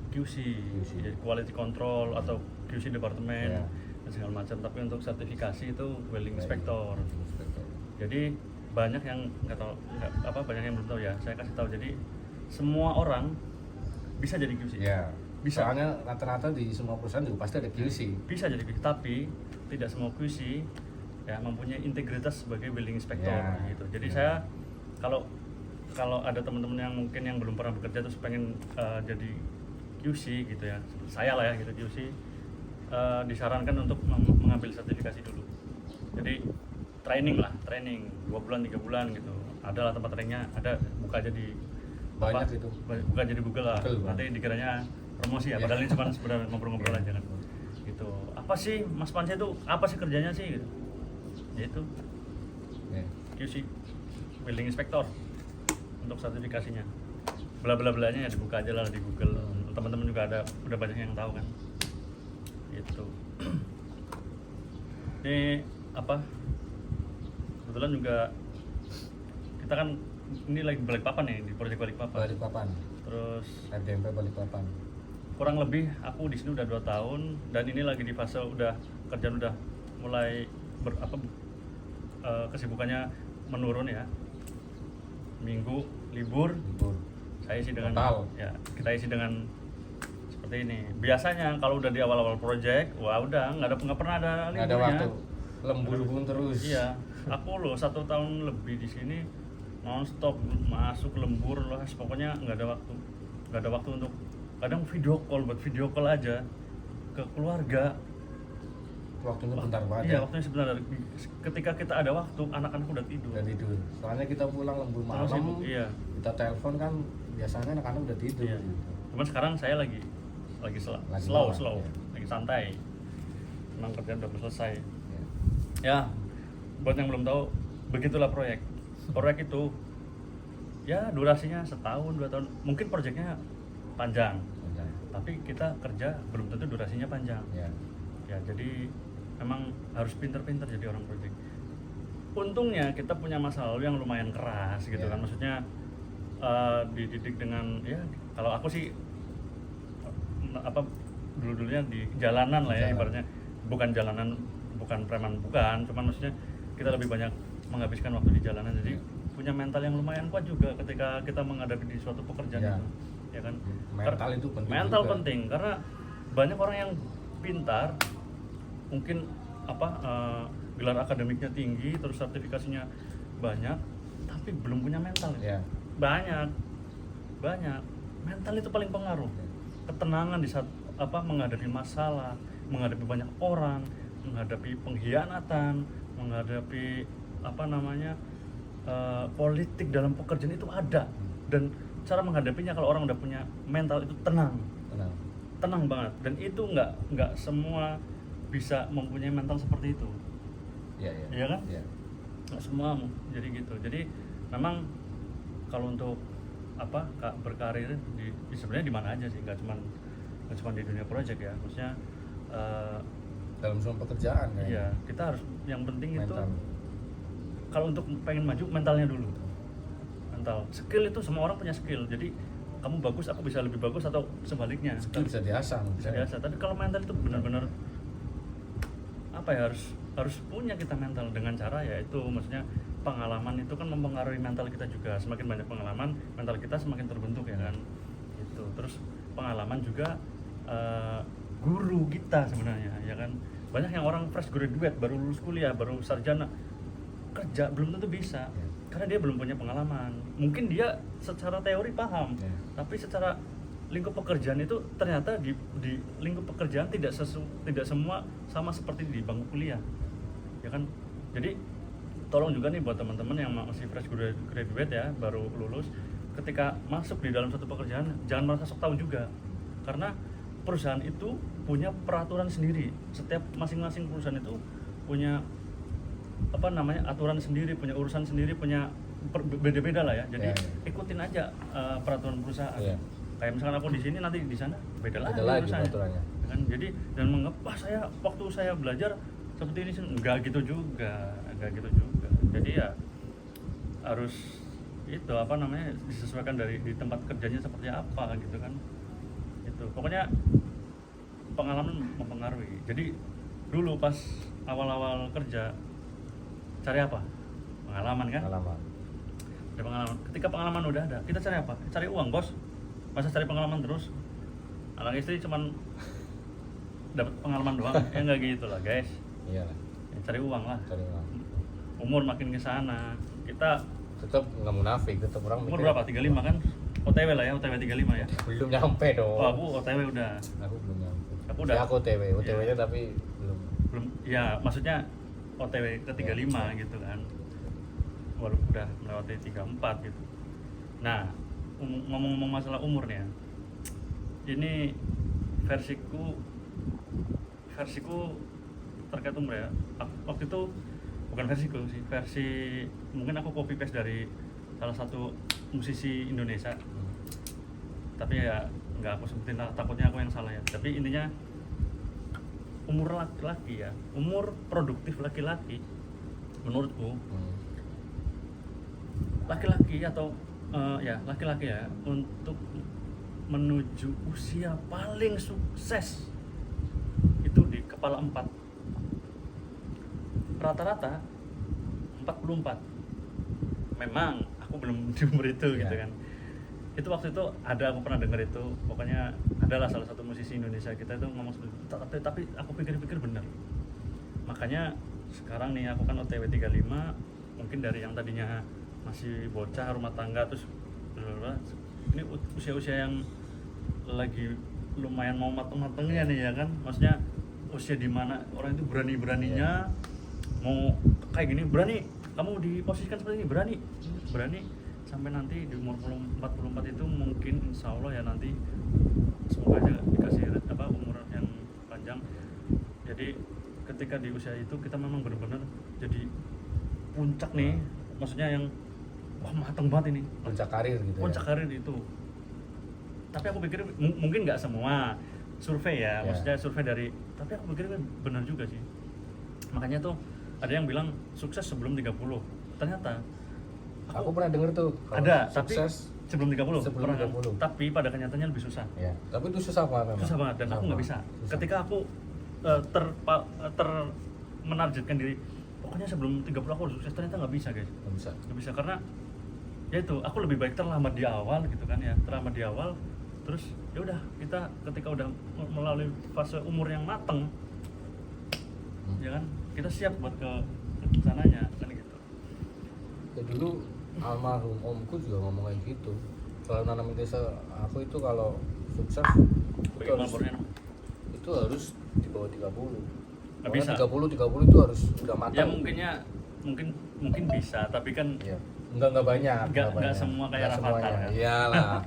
QC. Jadi quality control atau QC departemen Ya. dan segala macam. Tapi untuk sertifikasi itu welding inspector. Inspector. Jadi banyak yang banyak yang belum tahu ya. Saya kasih tahu. Jadi semua orang bisa jadi QC. Ya. Bisa. Soalnya rata-rata di semua perusahaan juga pasti ada QC. Bisa jadi QC, tapi tidak semua QC ya mempunyai integritas sebagai welding inspector Ya. gitu. Jadi Ya. saya kalau ada teman-teman yang mungkin yang belum pernah bekerja terus pengen jadi QC gitu ya, saya lah ya gitu QC, disarankan untuk mengambil sertifikasi dulu. Jadi training 2 bulan 3 bulan gitu, ada lah tempat trainingnya, ada, buka aja di Banyak itu. buka aja di Google lah, Betul, nanti dikiranya promosi ya, padahal ini cuma sebenarnya ngobrol-ngobrol aja kan gitu. Apa sih Mas Panca itu, apa sih kerjanya sih gitu, yaitu Ya. QC Building Inspector untuk sertifikasinya, bla bla belanya ya dibuka aja lah di Google, teman-teman juga udah banyak yang tahu kan gitu. Ini apa, kebetulan juga kita kan ini lagi Balikpapan nih, di proyek Balikpapan. Balikpapan. Terus RDMP Balikpapan. kurang lebih aku di sini udah 2 tahun dan ini lagi di fase kerjaan udah mulai kesibukannya menurun ya. Minggu libur, saya isi dengan Total. ya kita isi dengan seperti ini. Biasanya kalau udah di awal-awal project, wah udah nggak pernah ada Nggak ada liburnya. waktu. Lembur pun terus. Iya, aku loh 1 tahun lebih di sini nonstop masuk lembur loh, pokoknya nggak ada waktu untuk kadang video call aja ke keluarga. Waktunya bentar banget. Iya, ya. waktunya sebentar. Ketika kita ada waktu, anak-anak udah tidur. Udah tidur. Soalnya kita pulang lembur Terus malam. sibuk, iya. Kita telepon kan biasanya anak-anak udah tidur. Iya. Gitu. Cuman sekarang saya lagi Lagi slow, malam, iya. lagi santai. Memang kerjaan udah selesai. Ya. Ya, buat yang belum tahu, begitulah proyek. Proyek itu ya durasinya 1-2 tahun. Mungkin proyeknya panjang, Bentar. tapi kita kerja belum tentu durasinya panjang. Ya. Ya, jadi memang harus pinter-pinter jadi orang proyek. Untungnya kita punya masa lalu yang lumayan keras gitu Ya. kan. Maksudnya dididik dengan, ya kalau aku sih dulunya di jalanan lah ya, Jalan. ibaratnya bukan preman, bukan, cuman maksudnya kita lebih banyak menghabiskan waktu di jalanan, jadi punya mental yang lumayan kuat juga ketika kita menghadapi di suatu pekerjaan Ya. itu, ya kan. Mental itu penting Mental juga. penting karena banyak orang yang pintar, mungkin gelar akademiknya tinggi, terus sertifikasinya banyak, tapi belum punya mental. Ya. Banyak mental itu paling pengaruh. Ketenangan di saat menghadapi masalah, menghadapi banyak orang, menghadapi pengkhianatan, menghadapi politik dalam pekerjaan itu ada. Dan cara menghadapinya kalau orang udah punya mental itu tenang banget. Dan itu nggak semua bisa mempunyai mental seperti itu. Iya kan? Ya. Nggak semua jadi gitu. Jadi memang kalau untuk berkarir sebenarnya di mana aja sih, nggak cuma di dunia project ya, maksudnya Dalam semua pekerjaan kan. iya, kita harus, yang penting itu Mental. kalau untuk pengen maju mentalnya dulu. Mental, skill itu semua orang punya skill, jadi kamu bagus, aku bisa lebih bagus atau sebaliknya. Skill bisa diasah. Bisa biasa, tapi kalau mental itu benar-benar harus punya kita mental dengan cara yaitu maksudnya pengalaman itu kan mempengaruhi mental kita juga. Semakin banyak pengalaman, mental kita semakin terbentuk ya kan. Gitu. Terus pengalaman juga guru kita sebenarnya ya kan. Banyak yang orang fresh graduate, baru lulus kuliah, baru sarjana, kerja belum tentu bisa karena dia belum punya pengalaman. Mungkin dia secara teori paham, tapi secara lingkup pekerjaan itu ternyata di lingkup pekerjaan tidak semua sama seperti di bangku kuliah, ya kan. Jadi tolong juga nih buat teman-teman yang masih fresh graduate ya, baru lulus, ketika masuk di dalam satu pekerjaan jangan merasa sok tahu juga, karena perusahaan itu punya peraturan sendiri. Setiap masing-masing perusahaan itu punya aturan sendiri, punya urusan sendiri, punya beda-beda lah ya. Jadi ikutin aja peraturan perusahaan. Kayak misalkan aku di sini, nanti di sana beda lagi urusannya. Kan? Jadi dan menganggap saya waktu saya belajar seperti ini, enggak gitu juga. Jadi ya harus itu disesuaikan di tempat kerjanya seperti apa gitu kan. Itu pokoknya pengalaman mempengaruhi. Jadi dulu pas awal-awal kerja cari apa? Pengalaman kan? Ada pengalaman. Ketika pengalaman udah ada, kita cari apa? Cari uang, bos. Masa cari pengalaman terus? Anak istri cuman dapat pengalaman doang. Ya enggak gitu lah, guys. Iya. Ya, cari uang lah. Cari uang. Umur makin ke sana, kita Tetap nggak munafik, tetap orang umur mikir, berapa? 35 kan? OTW lah ya, OTW 35 ya. Belum nyampe dong. Oh, aku OTW udah. Aku belum nyampe. Aku udah. Ya, aku OTW-nya tapi Belum. Ya, maksudnya OTW ke 35 gitu kan. Walaupun udah melewati 34 gitu. Nah, ngomong-ngomong masalah umur nih ya. Ini versiku terkait umur ya. Waktu itu bukan versiku sih, versi mungkin aku copy paste dari salah satu musisi Indonesia. Tapi ya nggak aku sebutin lah, takutnya aku yang salah ya. Tapi intinya umur laki-laki ya, umur produktif laki-laki menurutku laki-laki atau laki-laki ya untuk menuju usia paling sukses itu di kepala 4 rata-rata 44. Memang aku belum di umur itu gitu kan. Itu waktu itu aku pernah dengar itu, pokoknya adalah salah satu musisi Indonesia kita itu ngomong seperti itu. Tapi aku pikir-pikir benar. Makanya sekarang nih aku kan OTW 35, mungkin dari yang tadinya masih bocah rumah tangga terus ini usia-usia yang lagi lumayan mau mateng-matengnya nih ya kan, maksudnya usia di mana orang itu berani-beraninya mau kayak gini, berani kamu diposisikan seperti ini, berani sampai nanti di umur 44 itu mungkin insya Allah ya nanti semoga aja dikasih umur yang panjang. Jadi ketika di usia itu kita memang benar-benar jadi puncak nih, maksudnya yang wah mateng banget ini, puncak karir gitu. Puncak karir itu. Tapi aku pikir mungkin nggak semua survei ya, maksudnya survei dari, tapi aku pikir benar juga sih. Makanya tuh ada yang bilang sukses sebelum 30. Ternyata aku pernah dengar tuh ada, tapi sukses sebelum 30 sebelum pernah, 30. tapi pada kenyataannya lebih susah. Ya, tapi itu susah banget memang. Susah banget dan aku nggak bisa. Ketika aku menargetkan diri pokoknya sebelum 30 aku harus sukses, ternyata nggak bisa guys. Nggak bisa karena ya itu aku lebih baik terlambat di awal gitu kan ya, terlambat di awal terus ya udah kita ketika udah melalui fase umur yang mateng ya kan kita siap buat ke sananya kan gitu. Ya dulu almarhum omku juga ngomong kayak gitu. Kalau nanamin desa aku itu kalau sukses itu harus di bawah 30. Nggak bisa. 30 itu harus udah matang. Ya mungkin bisa, tapi kan ya. Enggak banyak. Enggak semua kayak Rafathar kan. Iyalah.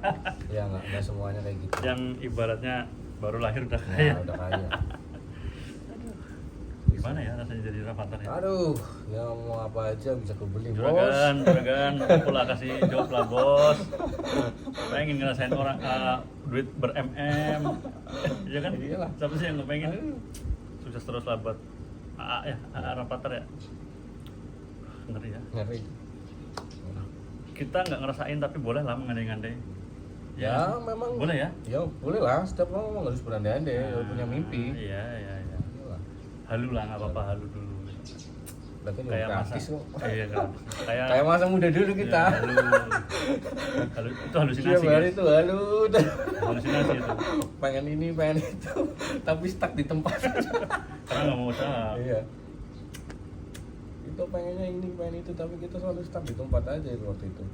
Ya enggak semuanya kayak gitu. Yang ibaratnya baru lahir udah kaya. Ya, udah kaya. Gimana ya rasanya jadi Rafathar ya? Aduh, ya mau apa aja bisa kebeli, Bos. Juragan, aku lah kasih jawab lah, Bos. Pengen ngerasain orang duit ber-MM. Ya kan? Iyalah. Siapa sih yang nggak pengen? Sukses terus lah buat Rafathar ya. Ngeri ya. Ngeri. Kita nggak ngerasain tapi boleh lah mengandai-ngandai. Ya, memang boleh ya? Ya boleh lah, setiap orang memang harus berandai-andai, punya mimpi. Iya. Halu lah, nggak apa-apa, halu dulu. Berarti Kayak gratis kok. Iya kan. Kayak masa muda dulu kita. Ya, halu itu halusinasi. Iya, itu halu. Halusinasi itu. Pengen ini, pengen itu, tapi stuck di tempat. Karena nggak mau usaha. Iya. Itu pengennya ini, pengen itu, tapi kita selalu stuck di tempat aja itu waktu itu.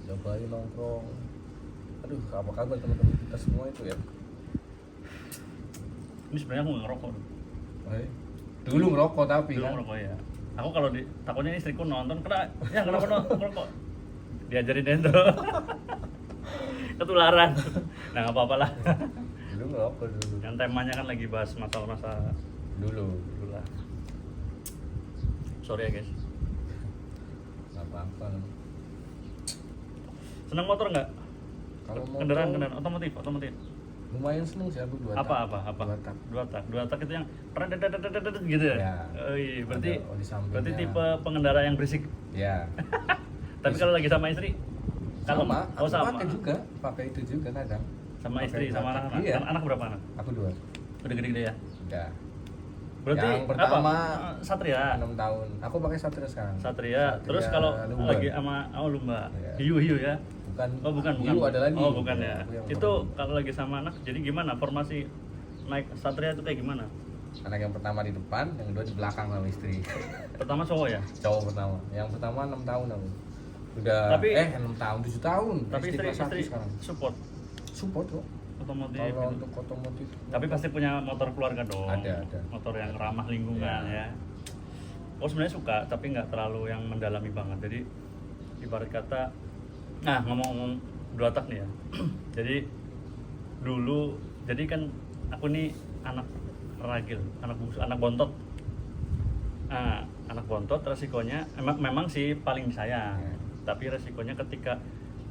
Cobain nongkrong. Aduh, apa kabar teman-teman kita semua itu ya? Ini sebenarnya aku nggak ngerokok dulu. Dulu ngerokok tapi Dulu kan. ngerokok ya. Aku kalau takutnya istriku nonton kenapa ngerokok? Diajarin dentro. Ketularan. Nah nggak apa-apa lah. Dulu ngerokok dulu. Yang temanya kan lagi bahas masa Dulu lah. Sorry ya guys. Nggak apa-apa. Senang motor nggak? Kalau motor, Kendaraan otomotif. lumayan seneng sih aku dua tak. Dua tak itu yang gitu ya? Ya. Oh iya, berarti tipe pengendara yang berisik. Ya. Tapi kalau lagi sama istri? Sama, aku sama. pakai itu juga kadang. Sama istri, sama anak-anak? Iya. Anak berapa anak? Aku 2. Udah gede-gede ya? Udah. Berarti yang pertama apa? Satria? 6 tahun. Aku pakai Satria sekarang. Satria. Terus kalau Lumba. lagi sama Lumba? Iya. Hiu ya? Bukan. Bukan. Hiu ada lagi. Oh bukan ya. Aku yang Itu pertama. kalau lagi sama anak, jadi gimana? Formasi naik Satria itu kayak gimana? Anak yang pertama di depan, yang kedua di belakang sama istri. Pertama cowok ya? Cowok pertama. Yang pertama 6 tahun aku. Udah Tapi- 6 tahun, 7 tahun. Tapi SD kelas satu istri sekarang. support Kok. otomotif Kalau gitu. untuk otomotif Tapi pasti punya motor keluarga dong. Ada. Motor yang ramah lingkungan Ya. ya. Oh sebenarnya suka, tapi nggak terlalu yang mendalami banget. Jadi ibarat kata, nah ngomong-ngomong dua tak nih ya. Jadi dulu, jadi kan aku nih anak ragil, anak bungsu, anak bontot. Nah, anak bontot resikonya memang sih paling sayang. Ya. Tapi resikonya ketika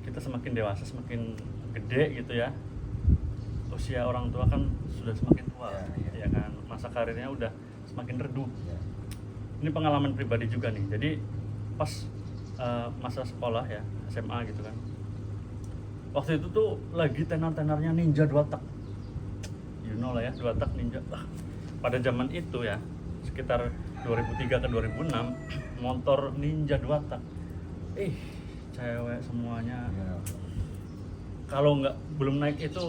kita semakin dewasa, semakin gede gitu ya, usia orang tua kan sudah semakin tua, Ya. ya kan, masa karirnya udah semakin redup. Ya. Ini pengalaman pribadi juga nih. Jadi pas masa sekolah ya, SMA gitu kan, waktu itu tuh lagi tenar-tenarnya Ninja 2 tak, you know lah ya, 2 tak Ninja. Pada zaman itu ya, sekitar 2003 ke 2006, motor Ninja 2 tak, cewek semuanya. Ya. Kalau nggak belum naik itu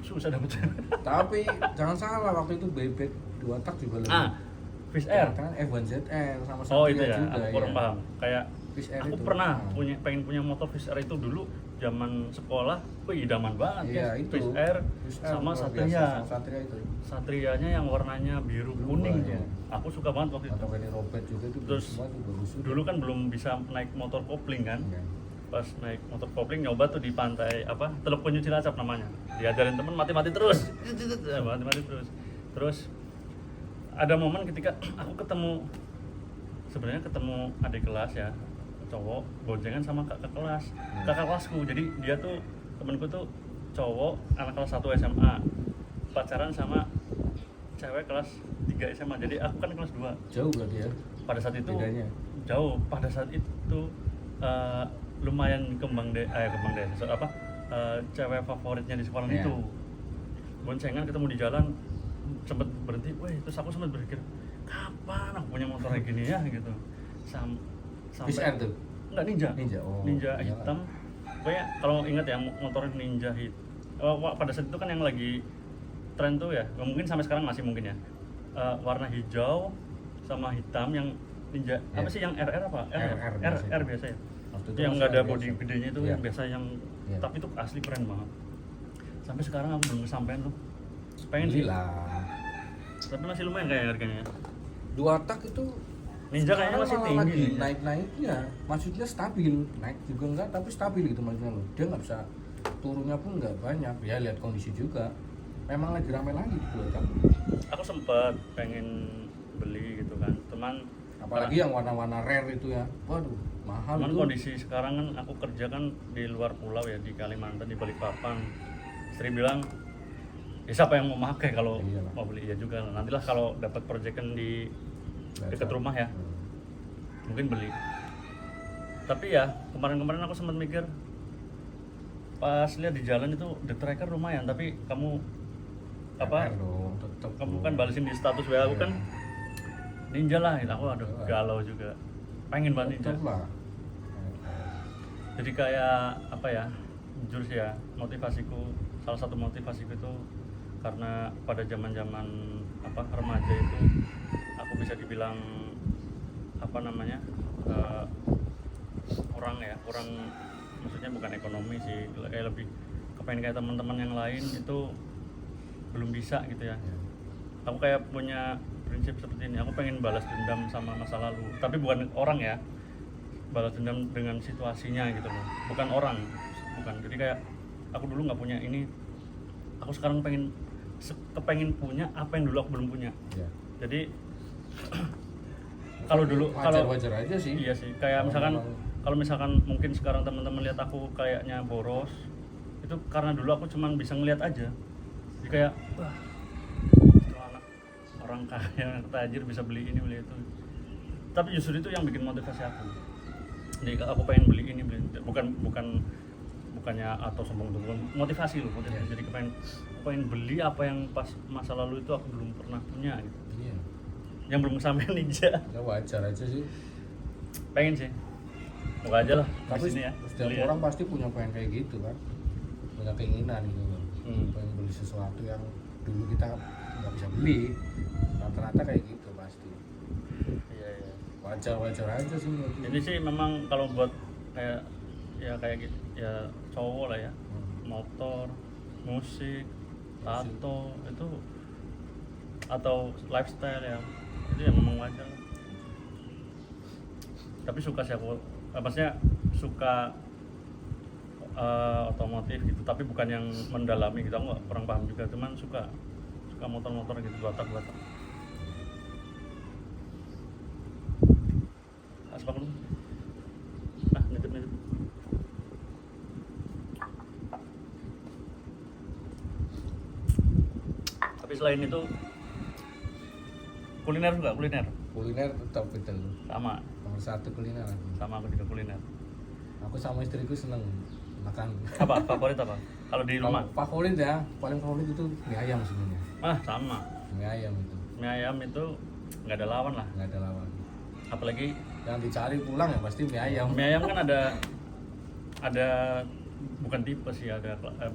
susah dapet cewek. Tapi jangan salah, waktu itu bebek 2 tak juga lebih. Fish Air. Kan F1ZR sama Satria Oh itu ya, juga. aku kurang paham. Kayak Fish Air aku itu. pernah Nah. pengen punya motor Fish Air itu dulu zaman sekolah. Wih, idaman banget Iya, ya. itu. Fish Air Fish Air sama luar Satria. biasa, sama Satria itu. Satrianya yang warnanya biru Blue kuning ya. tuh. Aku suka banget waktu itu. Atau Kenny Robert juga itu Terus semua tuh bagus juga. dulu kan belum bisa naik motor kopling kan. Iya. Pas naik motor kopling nyoba tuh di pantai apa Teluk Penyu Cilacap namanya. Diajarin temen mati-mati terus. Mati-mati terus. Terus ada momen ketika aku ketemu adik kelas ya, cowok boncengan sama kakak kelas. Kakak kelasku. Jadi dia tuh temenku tuh cowok anak kelas 1 SMA. Pacaran sama cewek kelas 3 SMA. Jadi aku kan kelas 2. Jauh berarti ya. Pada saat itu Bedanya. jauh. Pada saat itu lumayan kembang deh cewek favoritnya di sekolah Iya. itu. Boncengan ketemu di jalan, sempet berhenti. Terus aku sempet berpikir, kapan aku punya motor kayak gini ya gitu. Fish Air tuh. Enggak, Ninja. Ninja, oh, Ninja iyalah. hitam. Pokoknya kalau ingat ya motor Ninja pada saat itu kan yang lagi tren tuh ya, mungkin sampai sekarang masih mungkin ya. Warna hijau sama hitam yang Ninja. Apa Iya. sih yang RR apa? RR biasa ya. Waktu Yang masih nggak ada biasa. body gedenya itu Iya. yang biasa yang Iya. tapi itu asli keren banget. Sampai sekarang aku belum kesampean tuh. Pengen sih. Belilah. Tapi masih lumayan kayak harganya. 2 tak itu Ninja kayaknya sekarang masih malah tinggi lagi nih. naik-naiknya, maksudnya stabil, naik juga enggak tapi stabil gitu maksudnya loh. Dia nggak bisa turunnya pun nggak banyak, ya lihat kondisi juga. Memang lagi ramai lagi tuh kan. Aku sempet pengen beli gitu kan. Cuman Apalagi yang warna-warna rare itu ya, waduh mahal cuman tuh. kondisi sekarang kan aku kerja kan di luar pulau ya, di Kalimantan, di Balikpapan. Istri bilang, ya siapa yang mau pakai kalau Iyalah. mau beli ya juga. Nantilah kalau dapat proyekan di dekat rumah ya, mungkin beli. Tapi ya kemarin-kemarin aku sempat mikir, pas lihat di jalan itu The Tracker lumayan, tapi kamu apa? dong, tetep Kamu dong. kan balesin di status WA aku Iya. kan Ninja lah, gitu. Aku aduh galau juga. Pengen banget Ninja. Tetep lah. Jadi kayak apa ya? Jujur sih ya, salah satu motivasiku itu karena pada zaman-zaman remaja itu aku bisa dibilang kurang maksudnya bukan ekonomi sih, kayak lebih kepengen kayak teman-teman yang lain itu belum bisa gitu ya. Aku kayak punya prinsip seperti ini, aku pengen balas dendam sama masa lalu, tapi bukan orang ya, balas dendam dengan situasinya gitu loh, bukan orang, bukan. Jadi kayak aku dulu nggak punya ini, aku sekarang kepengen punya apa yang dulu aku belum punya. Ya. Jadi kalau dulu wajar aja sih. iya sih, kayak Kalau kalau misalkan mungkin sekarang teman-teman lihat aku kayaknya boros, itu karena dulu aku cuman bisa ngeliat aja. Jadi kayak wah, itu anak orang kaya, tajir bisa beli ini beli itu. Tapi justru itu yang bikin motivasi aku. Jadi aku pengen beli ini beli itu. Bukannya atau sombong tuh, bukan motivasi loh, motivasi. Yeah. Jadi pengen beli apa yang pas masa lalu itu aku belum pernah punya gitu. Iya. Yang belum sampai Ninja. Ya wajar aja sih. Pengen sih. Moga aja lah di Tapi sini ya. setiap Beli ya. orang pasti punya pengen kayak gitu kan. Punya keinginan gitu. Hmm. Pengen beli sesuatu yang dulu kita nggak bisa beli. Rata-rata kayak gitu pasti. Iya. wajar aja sih menurutku. Ini sih memang kalau buat kayak gitu ya cowok lah ya, motor, musik, tato itu atau lifestyle ya, itu ya memang wajar. Tapi suka sih aku, maksudnya suka otomotif gitu, tapi bukan yang mendalami gitu, aku kurang paham juga, cuman suka motor-motor gitu, batak-batak. Asbak lu, nitip. Tapi selain itu kuliner juga, kuliner Tetap itu sama nomor 1 kuliner. aku juga kuliner. Aku sama istriku seneng makan. Apa favorit apa kalau di rumah? Favorit ya, paling favorit itu mie ayam sebenarnya. Sama Mie ayam itu nggak ada lawan lah, nggak ada lawan. apalagi Yang dicari pulang ya pasti mie ayam. mie ayam kan ada bukan tipe sih,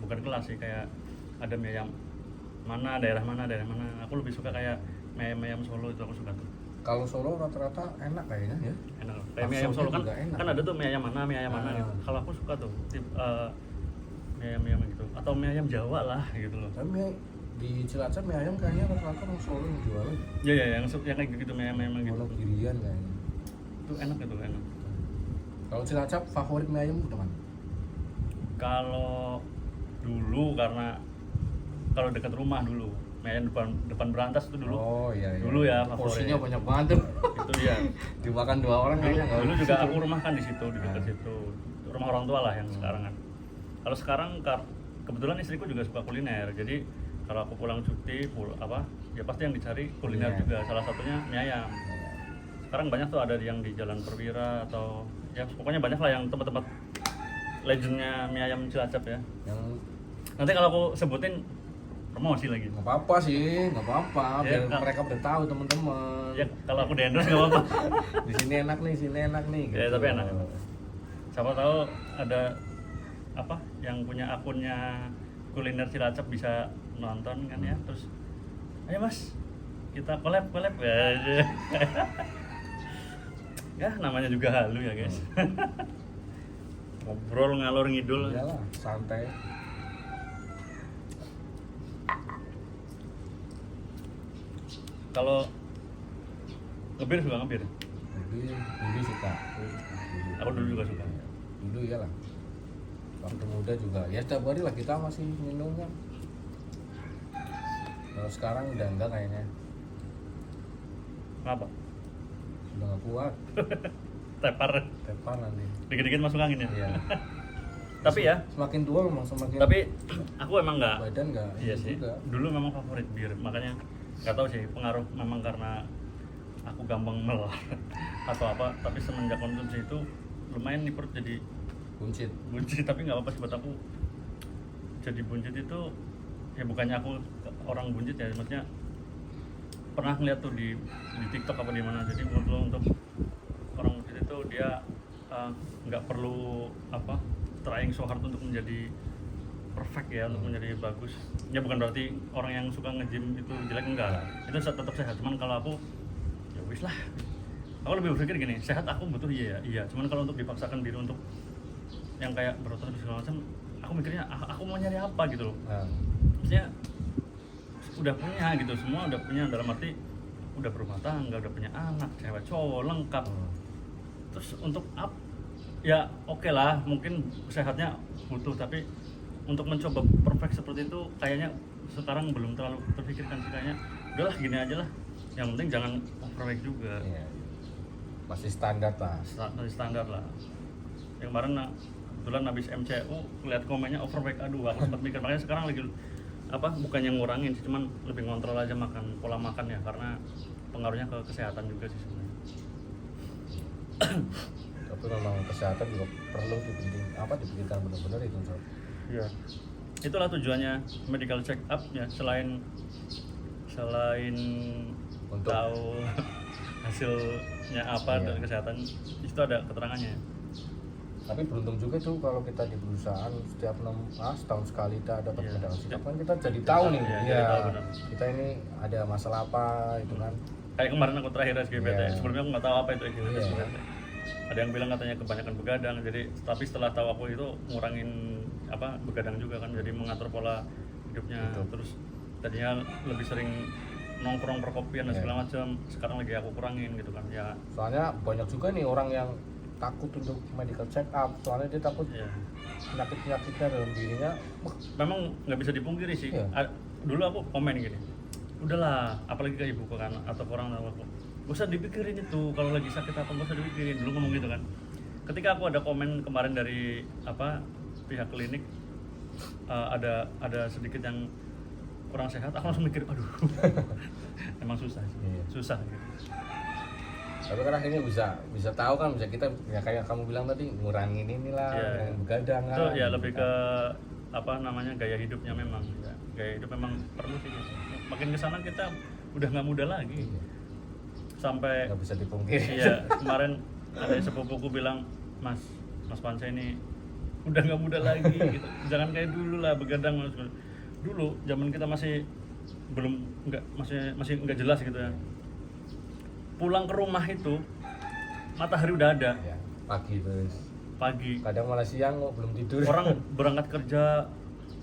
bukan kelas sih, kayak ada mie ayam daerah mana. Aku lebih suka kayak mie ayam Solo, itu aku suka tuh. Kalau Solo rata-rata enak kayaknya ya. Enak. Kayak mie ayam Solo kan enak. kan ada tuh mie ayam mana gitu. Kalau aku suka tuh mie ayam gitu, atau mie ayam Jawa lah gitu loh. Tapi di Cilacap mie ayam kayaknya rata-rata orang Solo yang jualan. Iya yang kayak gitu mie ayam gitu. Wonogirian kayaknya. Itu enak. Kalau Cilacap favorit mie ayam udah mana? Kalau dulu karena kalau dekat rumah dulu, mie ayam depan berantas itu dulu. Oh iya. Dulu ya favorit. Porsinya banyak banget tuh. Itu dia. Dimakan 2 orang kayaknya nggak. Dulu juga aku rumah kan di situ, di dekat situ. Rumah orang tua lah yang sekarang kan. Kalau sekarang kebetulan istriku juga suka kuliner. Jadi kalau aku pulang cuti, ya pasti yang dicari kuliner juga. Salah satunya mie ayam. Sekarang banyak tuh, ada yang di Jalan Perwira atau ya pokoknya banyak lah yang tempat-tempat legendnya mie ayam Cilacap ya. Yang Nanti kalau aku sebutin promosi lagi. nggak apa-apa sih, nggak apa-apa. Ya, Biar mereka udah tahu teman-teman. Ya kalau aku di endorse nggak apa-apa. Di sini enak nih. Ya tapi enak. Siapa tahu ada yang punya akunnya kuliner Cilacap bisa nonton kan ya, terus ayo mas kita collab ya. Ya namanya juga halu ya guys. Ngobrol ngalor ngidul. Iyalah, santai. Kalau ngebir suka ngebir. Dulu suka. Aku dulu juga suka. Dulu iyalah. Waktu muda juga ya setiap hari lah kita masih minum kan. Kalau sekarang udah enggak kayaknya. Kenapa? Udah nggak kuat. Tepar nanti. dikit-dikit masuk angin ya. Iya. Tapi ya Semakin tua memang semakin. tapi aku emang nggak. Badan nggak. Iya sih. Juga. Dulu memang favorit bir, makanya nggak tahu sih pengaruh memang karena aku gampang melar atau apa. Tapi semenjak konsumsi itu lumayan nih perut jadi buncit, tapi nggak apa-apa sih buat aku. Jadi buncit itu ya bukannya aku orang buncit ya, maksudnya pernah ngeliat tuh di TikTok apa di mana. Jadi untuk orang buncit itu dia nggak perlu trying so hard untuk menjadi perfect ya, untuk menjadi bagus. Ya bukan berarti orang yang suka nge-gym itu jelek, enggak. Itu tetap sehat. Cuman kalau aku ya wis lah. Aku lebih berpikir gini, sehat aku butuh iya. Cuman kalau untuk dipaksakan diri untuk yang kayak berotot segala macam, aku mikirnya aku mau nyari apa gitu loh. Maksudnya udah punya gitu, semua udah punya, dalam arti udah berumah tangga, udah punya anak, cewek cowok lengkap. Terus untuk ya oke lah, mungkin sehatnya butuh, tapi untuk mencoba perfect seperti itu kayaknya sekarang belum terlalu terpikirkan sih. Kayaknya udahlah gini aja lah, yang penting jangan overweight juga. Iya. Masih standar lah. Masih standar lah. Yang kemarin kebetulan habis MCU lihat komennya overweight, aduh aku sempat mikir. Makanya sekarang lagi bukannya ngurangin sih, cuman lebih ngontrol aja pola makan ya, karena pengaruhnya ke kesehatan juga sih sebenarnya. Tapi memang kesehatan juga perlu dipikirkan benar-benar itu. Iya. Itulah tujuannya medical check up ya, selain untuk tahu hasilnya apa dari kesehatan, itu ada keterangannya. Tapi beruntung juga tuh kalau kita di perusahaan setiap setahun sekali kita dapat medical check up kan, kita jadi tahu nih tahu, benar. kita ini ada masalah apa itu kan. kayak kemarin aku terakhir SGBT, Iya. sebelumnya aku nggak tahu apa itu SGBT. Iya. Ada yang bilang katanya kebanyakan begadang, jadi tapi setelah tahu aku itu ngurangin apa begadang juga kan, jadi mengatur pola hidupnya. Betul. Terus tadinya lebih sering nongkrong perkopian dan Iya. segala macam, sekarang lagi aku kurangin gitu kan ya. Soalnya banyak juga nih orang yang takut untuk medical check up, soalnya dia takut Ya. penyakit-penyakitnya dalam dirinya. Memang nggak bisa dipungkiri sih. Iya. Dulu aku komen gini, udahlah, apalagi ke ibuku kan atau ke orang tua aku, gak usah dipikirin itu, kalau lagi sakit apa gak usah dipikirin. Dulu ngomong gitu kan. Ketika aku ada komen kemarin dari apa pihak klinik, ada sedikit yang kurang sehat, aku langsung mikir, aduh, emang susah sih. Iya. Susah gitu. Tapi kan akhirnya bisa tahu kan, bisa kita ya kayak kamu bilang tadi ngurangin inilah, Iya. ngurangin begadang Itu kan, ya gitu lebih kan. ke apa namanya gaya hidupnya memang ya. Gaya hidup memang perlu sih guys. Makin kesana kita udah nggak muda lagi. Iya. Sampai Nggak bisa dipungkiri. iya, kemarin ada sepupuku bilang, Mas Panca ini udah nggak muda lagi gitu. Jangan kayak dulu lah begadang. Dulu zaman kita masih belum masih nggak jelas gitu ya. Pulang ke rumah itu matahari udah ada Ya, pagi terus. pagi. Kadang malah siang kok belum tidur. Orang berangkat kerja,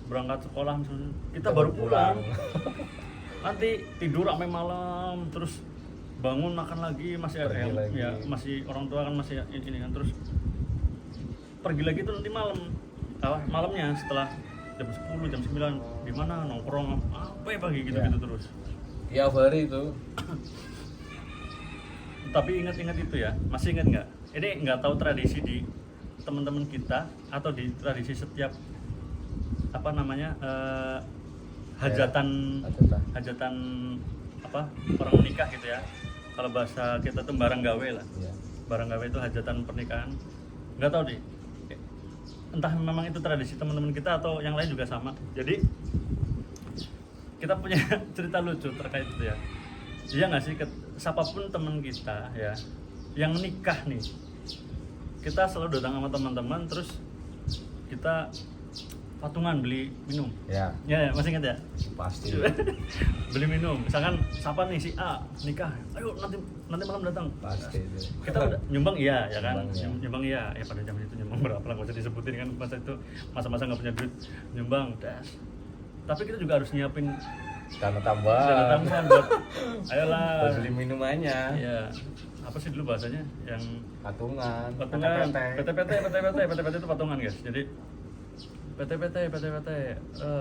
berangkat sekolah misalnya, kita baru pulang. Nanti tidur sampai malam, terus bangun makan lagi, masih ada Pergi yang lagi. ya masih orang tua kan masih ini kan, terus pergi lagi tuh nanti malam. Malamnya setelah jam 10, jam 9 di mana nongkrong apa ya pagi gitu-gitu Ya. terus. Tiap hari itu. Tapi ingat-ingat itu ya, masih ingat nggak? Ini nggak tahu tradisi di teman-teman kita atau di tradisi setiap apa namanya hajatan hajatan apa orang menikah gitu ya. Kalau bahasa kita tuh barang gawe lah. Ya. Barang gawe itu hajatan pernikahan. Nggak tahu deh. Entah memang itu tradisi teman-teman kita atau yang lain juga sama. Jadi kita punya cerita lucu terkait itu ya. Iya nggak sih, siapapun teman kita ya yang nikah nih, kita selalu datang sama teman-teman, terus kita patungan beli minum. Ya, Ya, masih ingat ya? pasti. Beli minum. Misalkan siapa nih si A nikah, ayo nanti malam datang. Pasti itu. Kita udah nyumbang iya ya kan, Nyumbang, iya. nyumbang iya. Ya pada zaman itu nyumbang berapa lah, nggak usah disebutin kan, masa itu masa-masa nggak punya duit nyumbang das. Tapi kita juga harus nyiapin Dana dana tambahan. tambahan buat ayolah. Buat beli minumannya. Iya. Apa sih dulu bahasanya yang Patungan. patungan? PT-PT. PT itu patungan guys. Jadi PT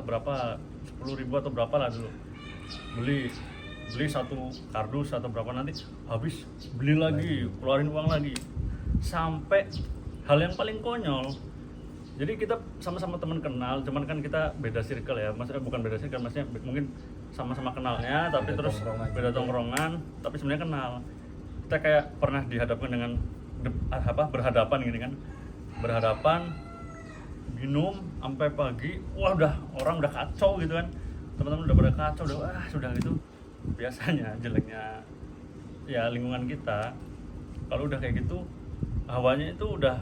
berapa 10.000 atau berapa lah dulu. Beli satu kardus atau berapa, nanti habis beli lagi, keluarin uang lagi. Sampai hal yang paling konyol. Jadi kita sama-sama teman kenal, cuman kan kita beda circle ya. Maksudnya bukan beda circle, maksudnya mungkin sama-sama kenalnya tapi Beda terus tongkrongan beda juga. tongkrongan, tapi sebenarnya kenal. Kita kayak pernah dihadapkan dengan berhadapan gini kan. Berhadapan minum sampai pagi, wah orang udah kacau gitu kan, teman-teman udah pada kacau, udah sudah gitu. Biasanya jeleknya ya lingkungan kita, kalau udah kayak gitu hawanya itu udah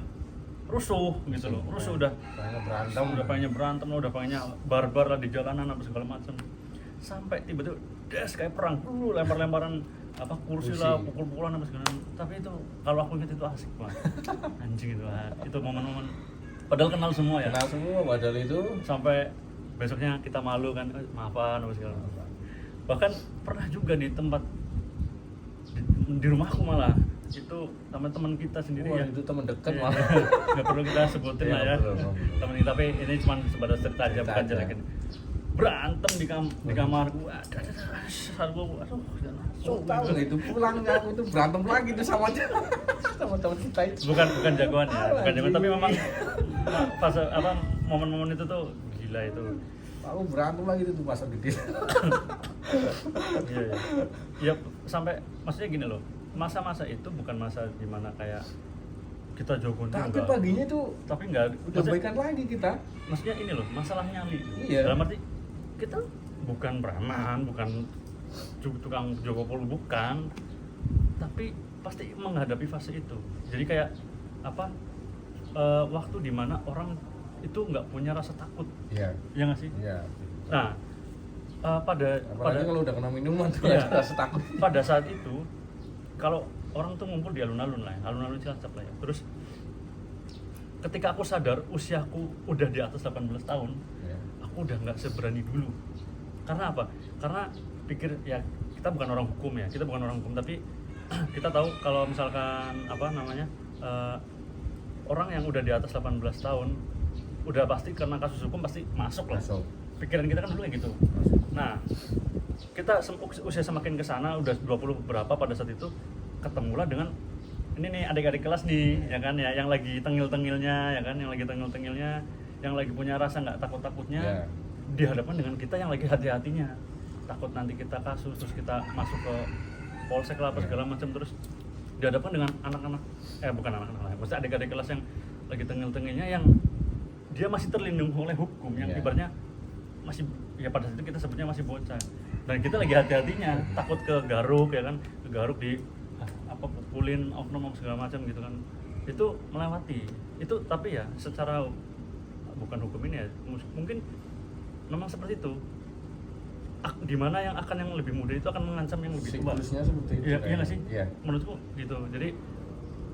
rusuh gitu loh, rusuh udah pengennya berantem, udah pengennya barbar lah di jalanan apa segala macam, sampai tiba-tiba kayak perang dulu, lempar-lemparan apa kursi lah, pukul-pukulan apa segala macam. Tapi itu kalau aku ingat itu asik banget. Anjing itu momen-momen, padahal kenal semua ya. Kenal semua padahal itu. Sampai besoknya kita malu kan, maafan apa segala macam. Bahkan pernah juga di tempat di rumahku malah itu sama teman kita sendiri. Wah, ya itu teman dekat Iya. malah. Nggak perlu kita sebutin Iya, lah ya nggak perlu. temen kita, tapi ini cuma sebatas cerita aja, Cerita bukan aja. jelekin. Berantem di kamarku, aduh So, tahu nggak itu pulangnya aku itu berantem lagi tuh sama sama teman kita itu. bukan jagoan ya, bukan jagoan, tapi memang Lagi. fase apa momen-momen itu tuh gila itu. Aku berantem lagi tuh masa gede. Iya. Ya sampai maksudnya gini loh, masa-masa itu bukan masa dimana kayak kita jogon Tapi enggak. paginya tuh Tapi enggak, udah baikan lagi kita. maksudnya ini loh, masalah nyali. Iya. Dalam arti kita bukan preman, bukan tukang jogopol, bukan. Tapi pasti menghadapi fase itu. Jadi kayak apa? Waktu dimana orang itu nggak punya rasa takut, Iya. ya nggak sih? Iya. Nah, Apalagi kalau udah kena minuman tuh Iya. ada rasa takut. Pada saat itu kalau orang tuh ngumpul di alun-alun lah ya, alun-alun Cilacap lah ya. Terus ketika aku sadar usiaku udah di atas 18 tahun, Ya. aku udah nggak seberani dulu. Karena apa? Karena pikir ya kita bukan orang hukum ya, kita bukan orang hukum, tapi kita tahu kalau misalkan apa namanya orang yang udah di atas 18 tahun udah pasti karena kasus hukum pasti masuk lah. Masuk. Pikiran kita kan dulu kayak gitu. Nah, kita usia semakin ke sana udah 20 berapa pada saat itu ketemulah dengan ini nih adik-adik kelas nih ya kan ya yang lagi tengil-tengilnya ya kan yang lagi tengil-tengilnya yang lagi punya rasa nggak takut-takutnya Ya. dihadapkan dengan kita yang lagi hati-hatinya takut nanti kita kasus terus kita masuk ke polsek lah apa segala macam terus dihadapkan dengan anak-anak bukan anak-anak lah maksudnya adik-adik kelas yang lagi tengil-tengilnya yang dia masih terlindung oleh hukum yang Ya. ibaratnya masih ya pada saat itu kita sebutnya masih bocah dan kita lagi hati-hatinya takut ke garuk ya kan ke garuk di apa pukulin oknum segala macam gitu kan itu melewati itu tapi ya secara bukan hukum ini ya mungkin memang seperti itu di mana yang akan yang lebih muda itu akan mengancam yang lebih tua Siklusnya seperti itu. iya nggak sih Iya. menurutku gitu jadi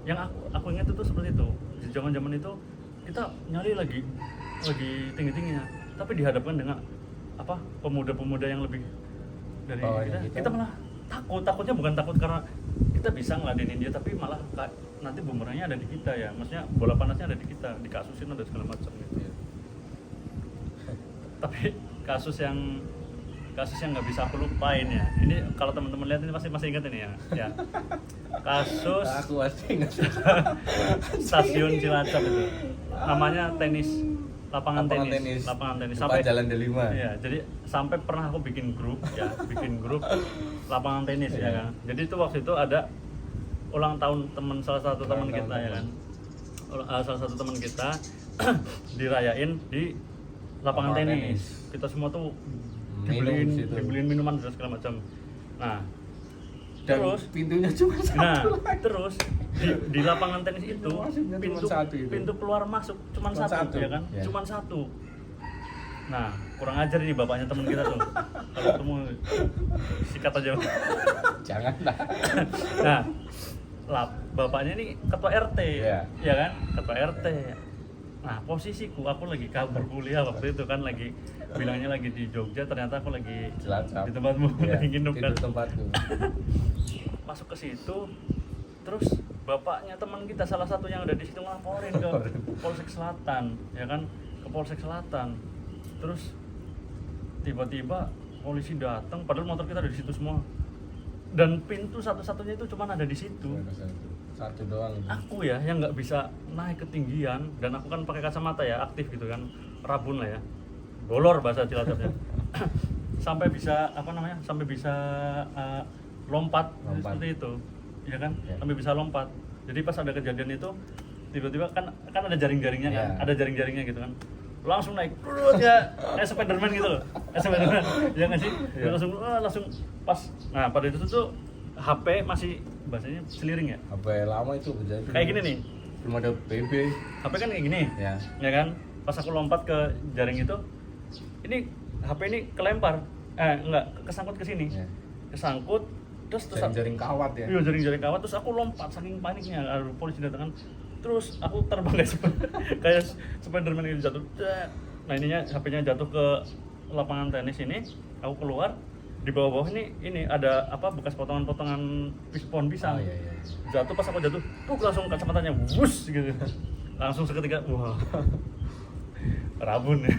yang aku ingat itu seperti itu di zaman itu kita nyari lagi tinggi-tingginya tapi dihadapkan dengan apa pemuda-pemuda yang lebih dari kita malah takutnya bukan takut karena kita bisa ngeladenin dia tapi malah nanti bumerangnya ada di kita ya maksudnya bola panasnya ada di kita dikasusin ada segala macam gitu Iya. tapi kasus yang nggak bisa aku lupain ya ini kalau teman-teman lihat ini pasti masih ingat ini ya kasus Aku masih ingat. stasiun Cilacap itu namanya lapangan tenis Sampai Jalan Delima. ya jadi sampai pernah aku bikin grup lapangan tenis ya kan jadi itu waktu itu ada ulang tahun salah satu teman kita ya kan salah satu teman kita dirayain di lapangan tenis. Kita semua tuh dibeliin minuman dan segala macam. Nah, dan terus pintunya cuma satu. Terus di lapangan tenis itu pintu keluar masuk cuma satu ya kan? Ya. Cuma satu. Nah, kurang ajar ini bapaknya teman kita tuh. Kalau ketemu sikat aja. Janganlah. Nah, bapaknya ini ketua RT, ya kan? Ketua RT. Nah, posisiku aku lagi kabur kuliah waktu itu kan lagi bilangnya lagi di Jogja, ternyata aku lagi Cilacap. di tempatmu lagi nginep kan. Tempatku. Masuk ke situ, terus bapaknya teman kita salah satu yang ada di situ ngelaporin ke Polsek Selatan, ya kan? Ke Polsek Selatan. Terus tiba-tiba polisi datang, padahal motor kita ada di situ semua. Dan pintu satu-satunya itu cuma ada di situ. Satu doang. Aku ya yang nggak bisa naik ketinggian dan aku kan pakai kacamata ya aktif gitu kan, rabun lah ya, bolor bahasa Cilacapnya. Sampai bisa sampai bisa lompat seperti itu, ya kan? Ya. Sampai bisa lompat. Jadi pas ada kejadian itu tiba-tiba kan ada jaring-jaringnya kan, ada jaring-jaringnya gitu kan. Langsung naik, ya kayak Spiderman gitu loh, Spiderman, ya nggak sih? Ya. Langsung pas. Nah pada itu tuh HP masih bahasanya seliring ya? HP lama itu berjadi. Kayak gini nih. Belum ada BB. HP kan kayak gini. Ya kan? Pas aku lompat ke jaring itu, ini HP ini kelempar. Enggak, kesangkut ke sini. Ya. Kesangkut terus jaring kawat ya. Iya, jaring kawat terus aku lompat saking paniknya. Ada polisi datang kan. Terus aku terbang kayak Spiderman gitu jatuh. Nah, ininya HP-nya jatuh ke lapangan tenis ini. Aku keluar. Di bawah-bawah ini ada bekas potongan-potongan pohon pisang. Oh, iya. Jatuh pas aku jatuh, langsung kacamatanya wush gitu. Langsung seketika wah. Rabun ya.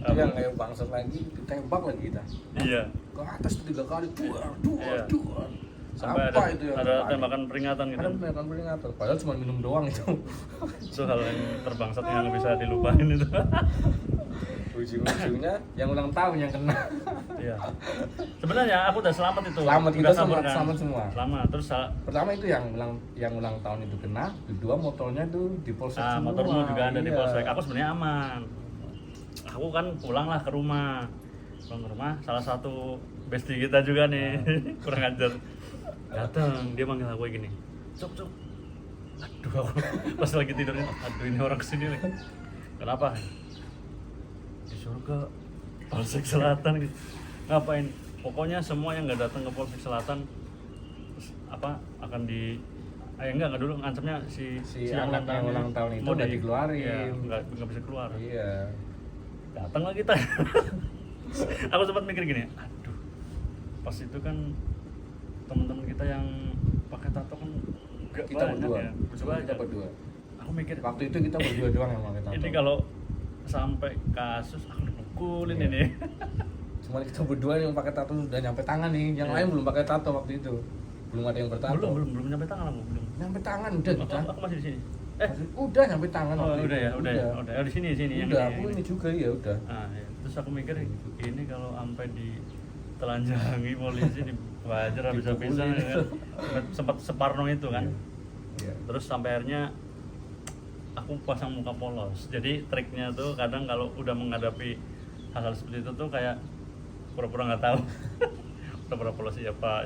Itu yang kayak bangsat lagi ditembak lagi kita. Iya. Ke atas 3 kali. Duar. Sampai ada tembakan peringatan gitu. Ada tembakan peringatan. Padahal cuma minum doang itu. Itu hal yang terbangsat yang nggak bisa dilupain itu. Ujung-ujungnya yang ulang tahun yang kena. Iya. Sebenarnya aku udah selamat itu. Selamat kita selamat semua. Selamat. Terus pertama itu yang ulang tahun itu kena, kedua motornya tuh di polsek semua. Motormu juga ada di polsek. Aku sebenarnya aman. Aku kan pulang lah ke rumah. Pulang ke rumah, salah satu bestie kita juga nih. Kurang ajar. Datang, dia manggil aku kayak gini. Cuk. Aduh, aku pas lagi tidur ini. Aduh, ini orang kesini nih. Kenapa? Disuruh ke Polsek Selatan gitu. ngapain, pokoknya semua yang nggak datang ke Polsek Selatan apa akan di enggak dulu ngancamnya si anak yang ulang tahun itu nggak dikeluarin, ya, nggak bisa keluar. Iya, Datang lah kita. Aku sempat mikir gini, aduh pas itu kan teman-teman kita yang pakai tato kan nggak kita banyak berdua, ya, kita berdua. Aku mikir Waktu itu kita berdua doang yang pakai tato. ini kalau sampai kasus aku dipukulin Iya. ini. Cuman kita berdua yang pakai tato sudah nyampe tangan nih, yang lain belum pakai tato waktu itu, belum ada yang bertato. belum nyampe tangan aku belum. Nyampe tangan udah kita. Aku masih di sini. Udah nyampe tangan Oh, waktu udah itu. ya, udah. Oh, di sini yang Udah, aku ini juga ya udah. Ah, ya. Terus aku mikir ini kalau sampai ditelanjangi polisi dibajar habis-habisan kan. Sempat separno itu kan. Iya. Terus sampai akhirnya aku pasang muka polos. Jadi triknya tuh kadang kalau udah menghadapi hal-hal seperti itu tuh kayak pura-pura nggak tahu. Pura-pura polos ya Pak.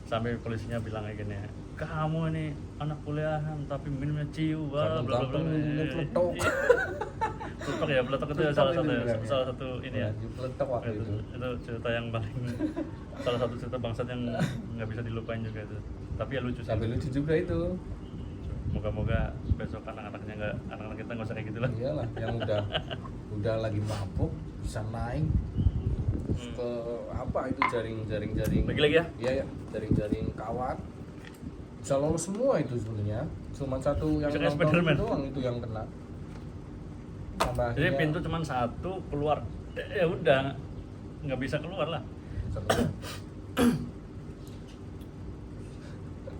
Sampai polisinya bilang kayak gini, kamu ini anak kuliahan tapi minumnya ciu, bla bla bla. Peletok. Peletok ya, peletok itu ya salah satu ini ya. Peletok waktu itu. Itu cerita yang paling salah satu cerita bangsat yang nggak bisa dilupain juga itu. Tapi ya lucu sih. Sampai lucu juga itu. Moga-moga besok anak kita nggak usah kayak gitu lah. Iyalah, yang udah lagi mabuk bisa naik ke apa itu jaring. Lagi ya? Iya ya, jaring kawat. Bisa lolos semua itu sebenarnya. Cuma satu yang Bisa kayak nonton Spiderman. doang itu yang kena. Sampai Jadi akhirnya pintu cuma satu keluar, ya udah nggak bisa keluar lah. satu.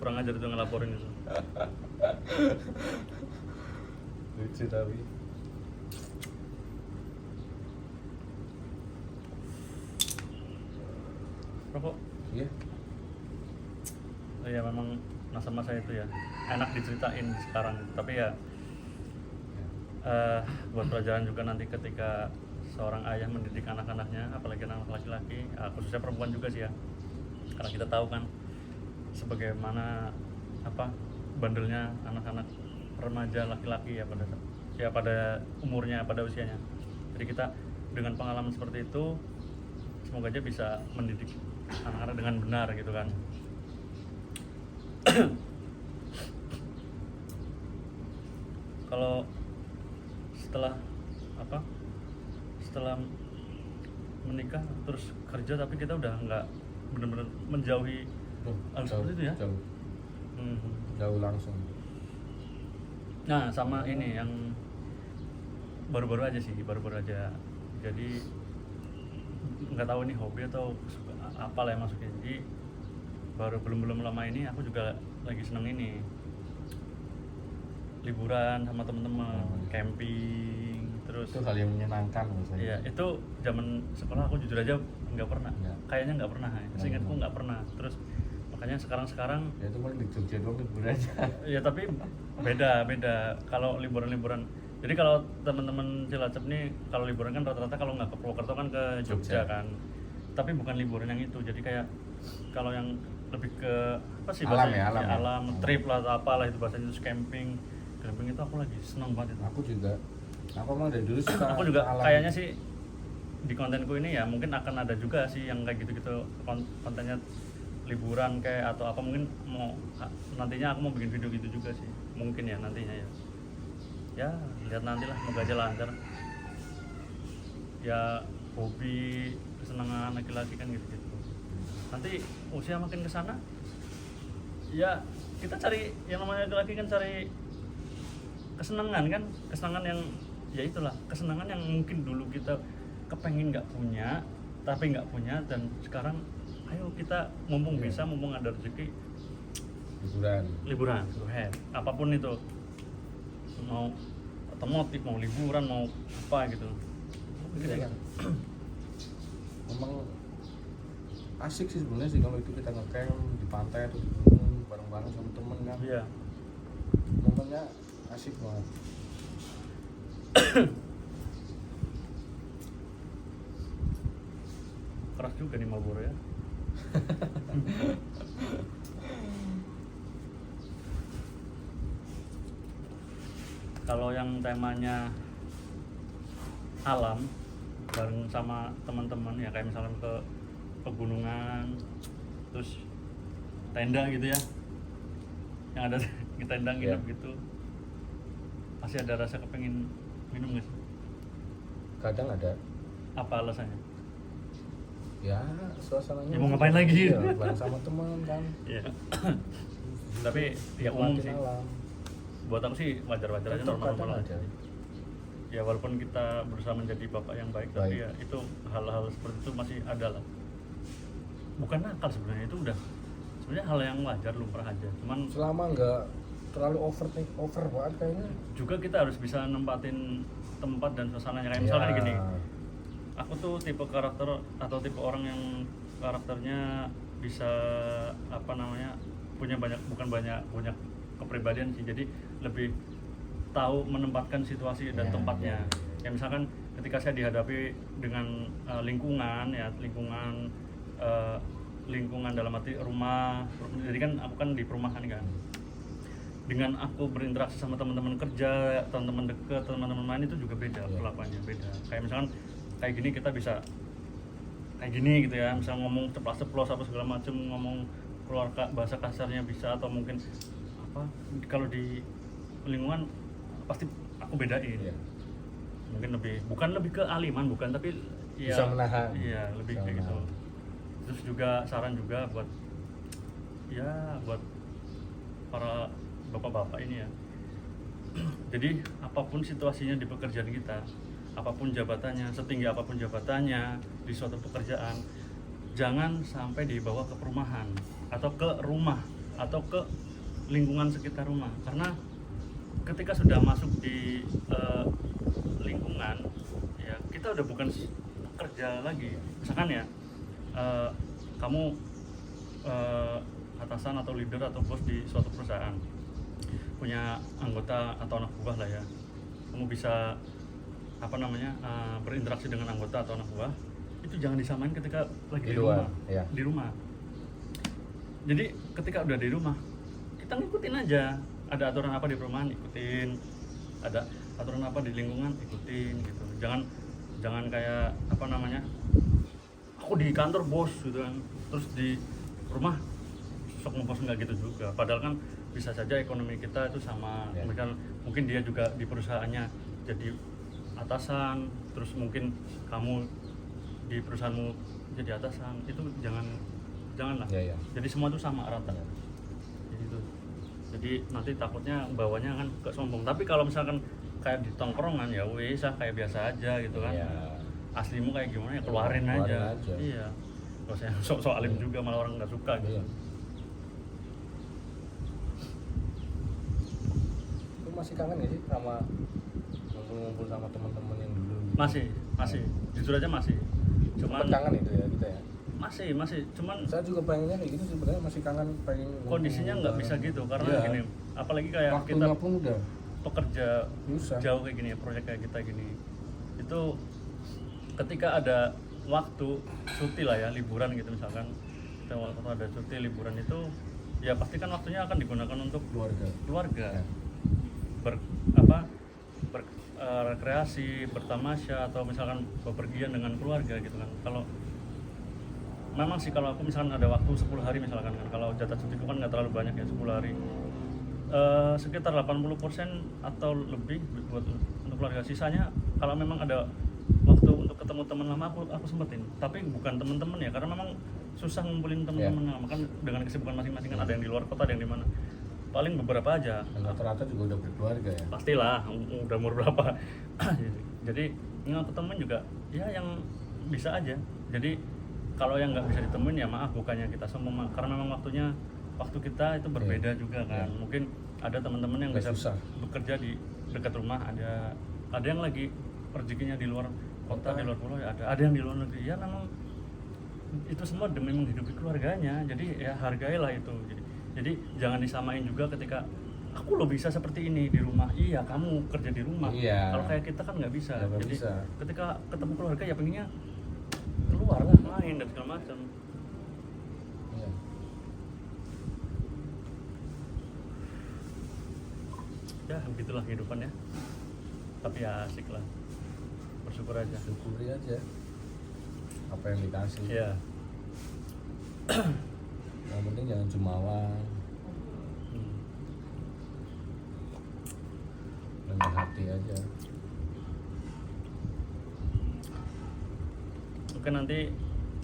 Kurang ajar itu ngelaporin itu. Lucu tapi. Rokok. Iya. Oh ya memang masa-masa itu ya enak diceritain sekarang, tapi ya buat pelajaran juga nanti ketika seorang ayah mendidik anak-anaknya, apalagi anak laki-laki, khususnya perempuan juga sih ya, karena kita tahu kan sebagaimana apa bandelnya anak-anak remaja laki-laki ya pada umurnya, pada usianya. Jadi kita dengan pengalaman seperti itu semoga aja bisa mendidik anak-anak dengan benar gitu kan. Kalau setelah menikah terus kerja tapi kita udah nggak benar-benar menjauhi hal seperti itu ya. Jauh langsung. Nah sama ini yang baru-baru aja. Jadi nggak tahu ini hobi atau apa lah yang masukin. Jadi belum lama ini aku juga lagi seneng ini liburan sama temen-temen, camping, terus Itu hal yang menyenangkan menurut saya. iya itu zaman sekolah aku jujur aja nggak pernah, kayaknya nggak pernah, seingatku nggak pernah. Terus makanya sekarang Ya itu paling di Jogja doang liburan aja. ya tapi beda kalau liburan. Jadi kalau teman-teman Cilacap nih kalau liburan kan rata-rata kalau nggak ke Purwokerto kan ke Jogja kan. Tapi bukan liburan yang itu. Jadi kayak kalau yang lebih ke apa sih bahasanya? Alam, trip lah atau apalah itu bahasanya, itu camping itu aku lagi seneng banget itu. Aku emang dari dulu suka. Aku juga alam. kayaknya sih di kontenku ini ya mungkin akan ada juga sih yang kayak gitu-gitu kontennya liburan kayak atau apa, mungkin nantinya aku mau bikin video gitu juga sih mungkin ya nantinya ya lihat nanti lah, semoga aja lancar ya. Hobi kesenangan laki-laki kan gitu nanti usia makin kesana ya kita cari yang namanya laki-laki kan cari kesenangan yang ya itulah kesenangan yang mungkin dulu kita kepengen nggak punya dan sekarang ayo kita mumpung bisa, mumpung ada rezeki liburan go ahead, apapun itu, mau otomotif, mau liburan, mau apa gitu. Iya kan. Memang asik sih sebenarnya sih kalau itu kita ngecamp di pantai atau di gunung bareng-bareng sama temen kan. Iya. Momennya asik banget. Keras juga nih Marlboro ya. Kalau yang temanya alam, bareng sama teman-teman ya, kayak misalkan ke pegunungan terus tenda gitu ya, yang ada di tenda nginep gitu, pasti ada rasa kepengen minum nggak sih? Kadang ada. Apa alasannya? Ya suasananya Ya mau ngapain lagi? ya, bareng sama teman kan. Iya. Tapi ya umum sih. Alam. Buat aku sih wajar-wajar aja, Tetap normal-normal kadang aja. ada. Ya walaupun kita berusaha menjadi bapak yang baik, tapi ya itu hal-hal seperti itu masih ada lah. Bukan nakal sebenarnya, itu udah sebenarnya hal yang wajar, lumrah aja. Cuman Selama nggak terlalu over banget kayaknya. juga kita harus bisa nempatin tempat dan suasananya, kayak misalnya Ya. gini. Aku tuh tipe karakter atau tipe orang yang karakternya bisa apa namanya, punya banyak kepribadian sih, jadi lebih tahu menempatkan situasi dan tempatnya. Ya misalkan ketika saya dihadapi dengan lingkungan dalam arti rumah, jadi kan aku kan di perumahan kan, dengan aku berinteraksi sama teman-teman kerja, teman-teman dekat, teman-teman main, itu juga beda perlakuannya, beda. Kayak misalkan kayak gini kita bisa kayak gini gitu ya, misalnya ngomong ceplos apa segala macam, ngomong keluar bahasa kasarnya bisa, atau mungkin apa, kalau di lingkungan pasti aku bedain. Mungkin bukan lebih ke aliman, bukan, tapi ya Bisa menahan. iya lebih Bisa kayak gitu. menahan. Terus juga saran juga buat para bapak-bapak ini ya. Jadi apapun situasinya di pekerjaan kita, apapun jabatannya, setinggi apapun jabatannya di suatu pekerjaan, jangan sampai dibawa ke perumahan atau ke rumah atau ke lingkungan sekitar rumah. Karena ketika sudah masuk di lingkungan ya, kita udah bukan kerja lagi. Misalkan ya kamu atasan atau leader atau bos di suatu perusahaan, punya anggota atau anak buah lah ya, kamu bisa apa namanya berinteraksi dengan anggota atau anak buah, itu jangan disamain ketika lagi di rumah. Di rumah. Jadi ketika udah di rumah, kita ngikutin aja, ada aturan apa di perumahan ikutin, ada aturan apa di lingkungan ikutin gitu. Jangan kayak apa namanya, aku di kantor bos gitu kan, terus di rumah sok ngebos, nggak gitu juga. Padahal kan bisa saja ekonomi kita itu sama. Mungkin dia juga di perusahaannya jadi atasan, terus mungkin kamu di perusahaanmu jadi atasan, itu janganlah. Jadi semua itu sama rata. Gitu. Jadi nanti takutnya bawanya kan ke sombong. Tapi kalau misalkan kayak di tongkrongan ya wes kayak biasa aja gitu kan. Aslimu kayak gimana ya keluarin aja. Iya. Kalau saya sok alim juga malah orang nggak suka gitu. Masih kangen gak sih sama ngumpul-ngumpul sama teman-teman yang dulu? Masih. Jujur aja masih. Cuman kangen itu ya kita ya. Masih. Cuman saya juga pengennya kayak gitu sebenarnya, masih kangen pengen. Kondisinya nggak bisa gitu karena gini. Apalagi kayak waktunya kita pun udah pekerja susah. Jauh kayak gini, proyek kayak kita gini. Itu ketika ada waktu cuti lah ya, liburan gitu misalkan. Kita waktu ada cuti liburan itu ya pasti kan waktunya akan digunakan untuk keluarga. Rekreasi, bertamasya, atau misalkan bepergian dengan keluarga gitu kan. Kalau memang sih kalau aku misalkan ada waktu 10 hari misalkan kan, kalau jatah cutiku kan nggak terlalu banyak ya 10 hari, sekitar 80% atau lebih buat untuk keluarga. Sisanya kalau memang ada waktu untuk ketemu teman lama aku sempetin, tapi bukan teman-teman ya, karena memang susah ngumpulin teman-teman lama kan dengan kesibukan masing-masing kan, ada yang di luar kota, ada yang di mana, paling beberapa aja. Dan rata-rata juga udah berkeluarga ya. Pastilah, udah umur berapa. Jadi ketemuan juga ya yang bisa aja. Jadi kalau yang nggak bisa ditemuin ya maaf, bukannya kita sombong, karena memang waktu kita itu berbeda juga kan. Mungkin ada teman-teman yang bisa bekerja di dekat rumah, ada yang lagi rezekinya di luar kota, di luar pulau ya, ada yang di luar negeri. Ya memang itu semua demi menghidupi keluarganya, jadi ya hargailah itu. Jadi jangan disamain juga ketika aku lo bisa seperti ini di rumah. Iya, kamu kerja di rumah. Kalau kayak kita kan nggak bisa. Jadi ketika ketemu keluarga ya pengennya keluar lah, main dan segala macam. Ya begitulah kehidupan ya. Tapi ya asik lah bersyukur aja. syukuri aja apa yang dikasih. Iya. Yang penting jangan jumawa, Hmm. rendah hati aja. Mungkin nanti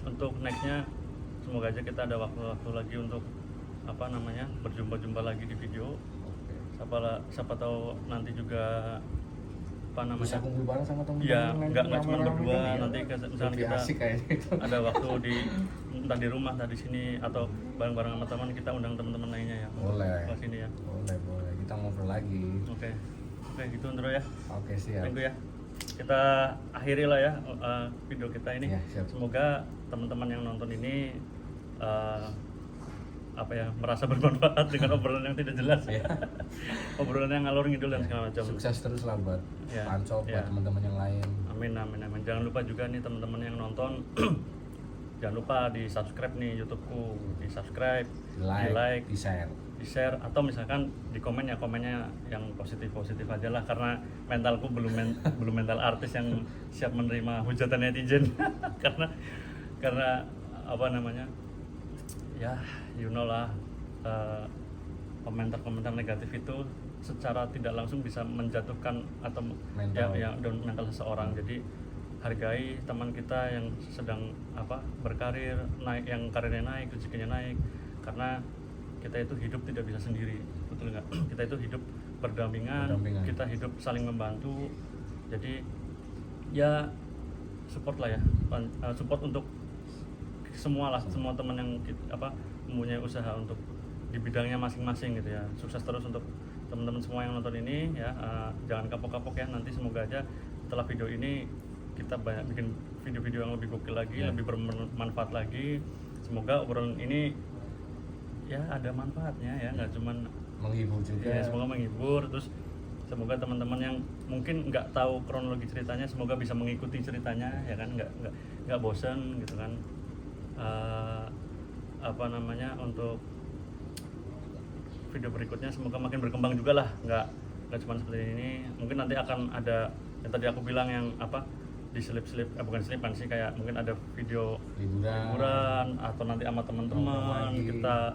untuk nextnya semoga aja kita ada waktu lagi untuk apa namanya berjumpa lagi di video. Oke. Siapa tahu nanti juga apa Bisa namanya kumpul bareng sama teman-teman ya yang lain, nggak cuma rame-rame berdua kan, ya. nanti misalnya Lebih kita asik kayaknya itu. ada waktu di entah di rumah entah di sini atau bareng-bareng sama teman kita undang teman-teman lainnya ya Boleh. ke sini ya. Boleh kita ngobrol lagi. Oke gitu Andro ya. Oke, siap. Thank you ya. Kita akhiri lah ya video kita ini. Ya, siap. Semoga teman-teman yang nonton ini apa ya merasa bermanfaat dengan obrolan yang tidak jelas ya. Obrolan yang ngalor ngidul dan segala macam. Sukses terus lah buat Ya, Panco, ya. buat teman-teman yang lain. Amin. Jangan lupa juga nih teman-teman yang nonton jangan lupa di subscribe nih YouTubeku, di subscribe, Di like, di share. di share atau misalkan di komen ya komennya yang positif aja lah karena mentalku belum mental artis yang siap menerima hujatan netizen karena apa namanya ya you know lah komentar negatif itu secara tidak langsung bisa menjatuhkan atau Mental. ya down mental seseorang. Jadi hargai teman kita yang sedang berkarir naik, yang karirnya naik, rezekinya naik, karena kita itu hidup tidak bisa sendiri, betul nggak? Kita itu hidup berdampingan, kita hidup saling membantu. Jadi ya support lah ya, support untuk semua lah, semua teman yang mempunyai usaha untuk di bidangnya masing-masing gitu ya. Sukses terus untuk teman-teman semua yang nonton ini ya. Jangan kapok-kapok ya, nanti semoga aja setelah video ini kita banyak bikin video-video yang lebih gokil lagi, lebih bermanfaat lagi. Semoga obrolan ini ya ada manfaatnya ya, nggak cuman Menghibur juga. ya, semoga menghibur. Terus semoga teman-teman yang mungkin nggak tahu kronologi ceritanya semoga bisa mengikuti ceritanya ya kan, nggak bosan gitu kan. Untuk video berikutnya semoga makin berkembang juga lah, nggak cuma seperti ini. Mungkin nanti akan ada yang tadi aku bilang yang diselip-selip, bukan selipan sih, kayak mungkin ada video liburan atau nanti sama teman-teman kita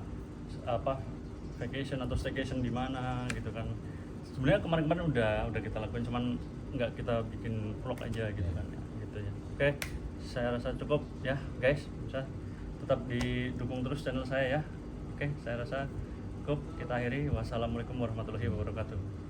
vacation atau staycation di mana gitu kan. Sebenarnya kemarin udah kita lakuin, cuman nggak kita bikin vlog aja gitu kan ya, gitu ya. Oke, saya rasa cukup ya guys, bisa tetap didukung terus channel saya ya. Oke, saya rasa cukup, kita akhiri. Wassalamualaikum warahmatullahi wabarakatuh.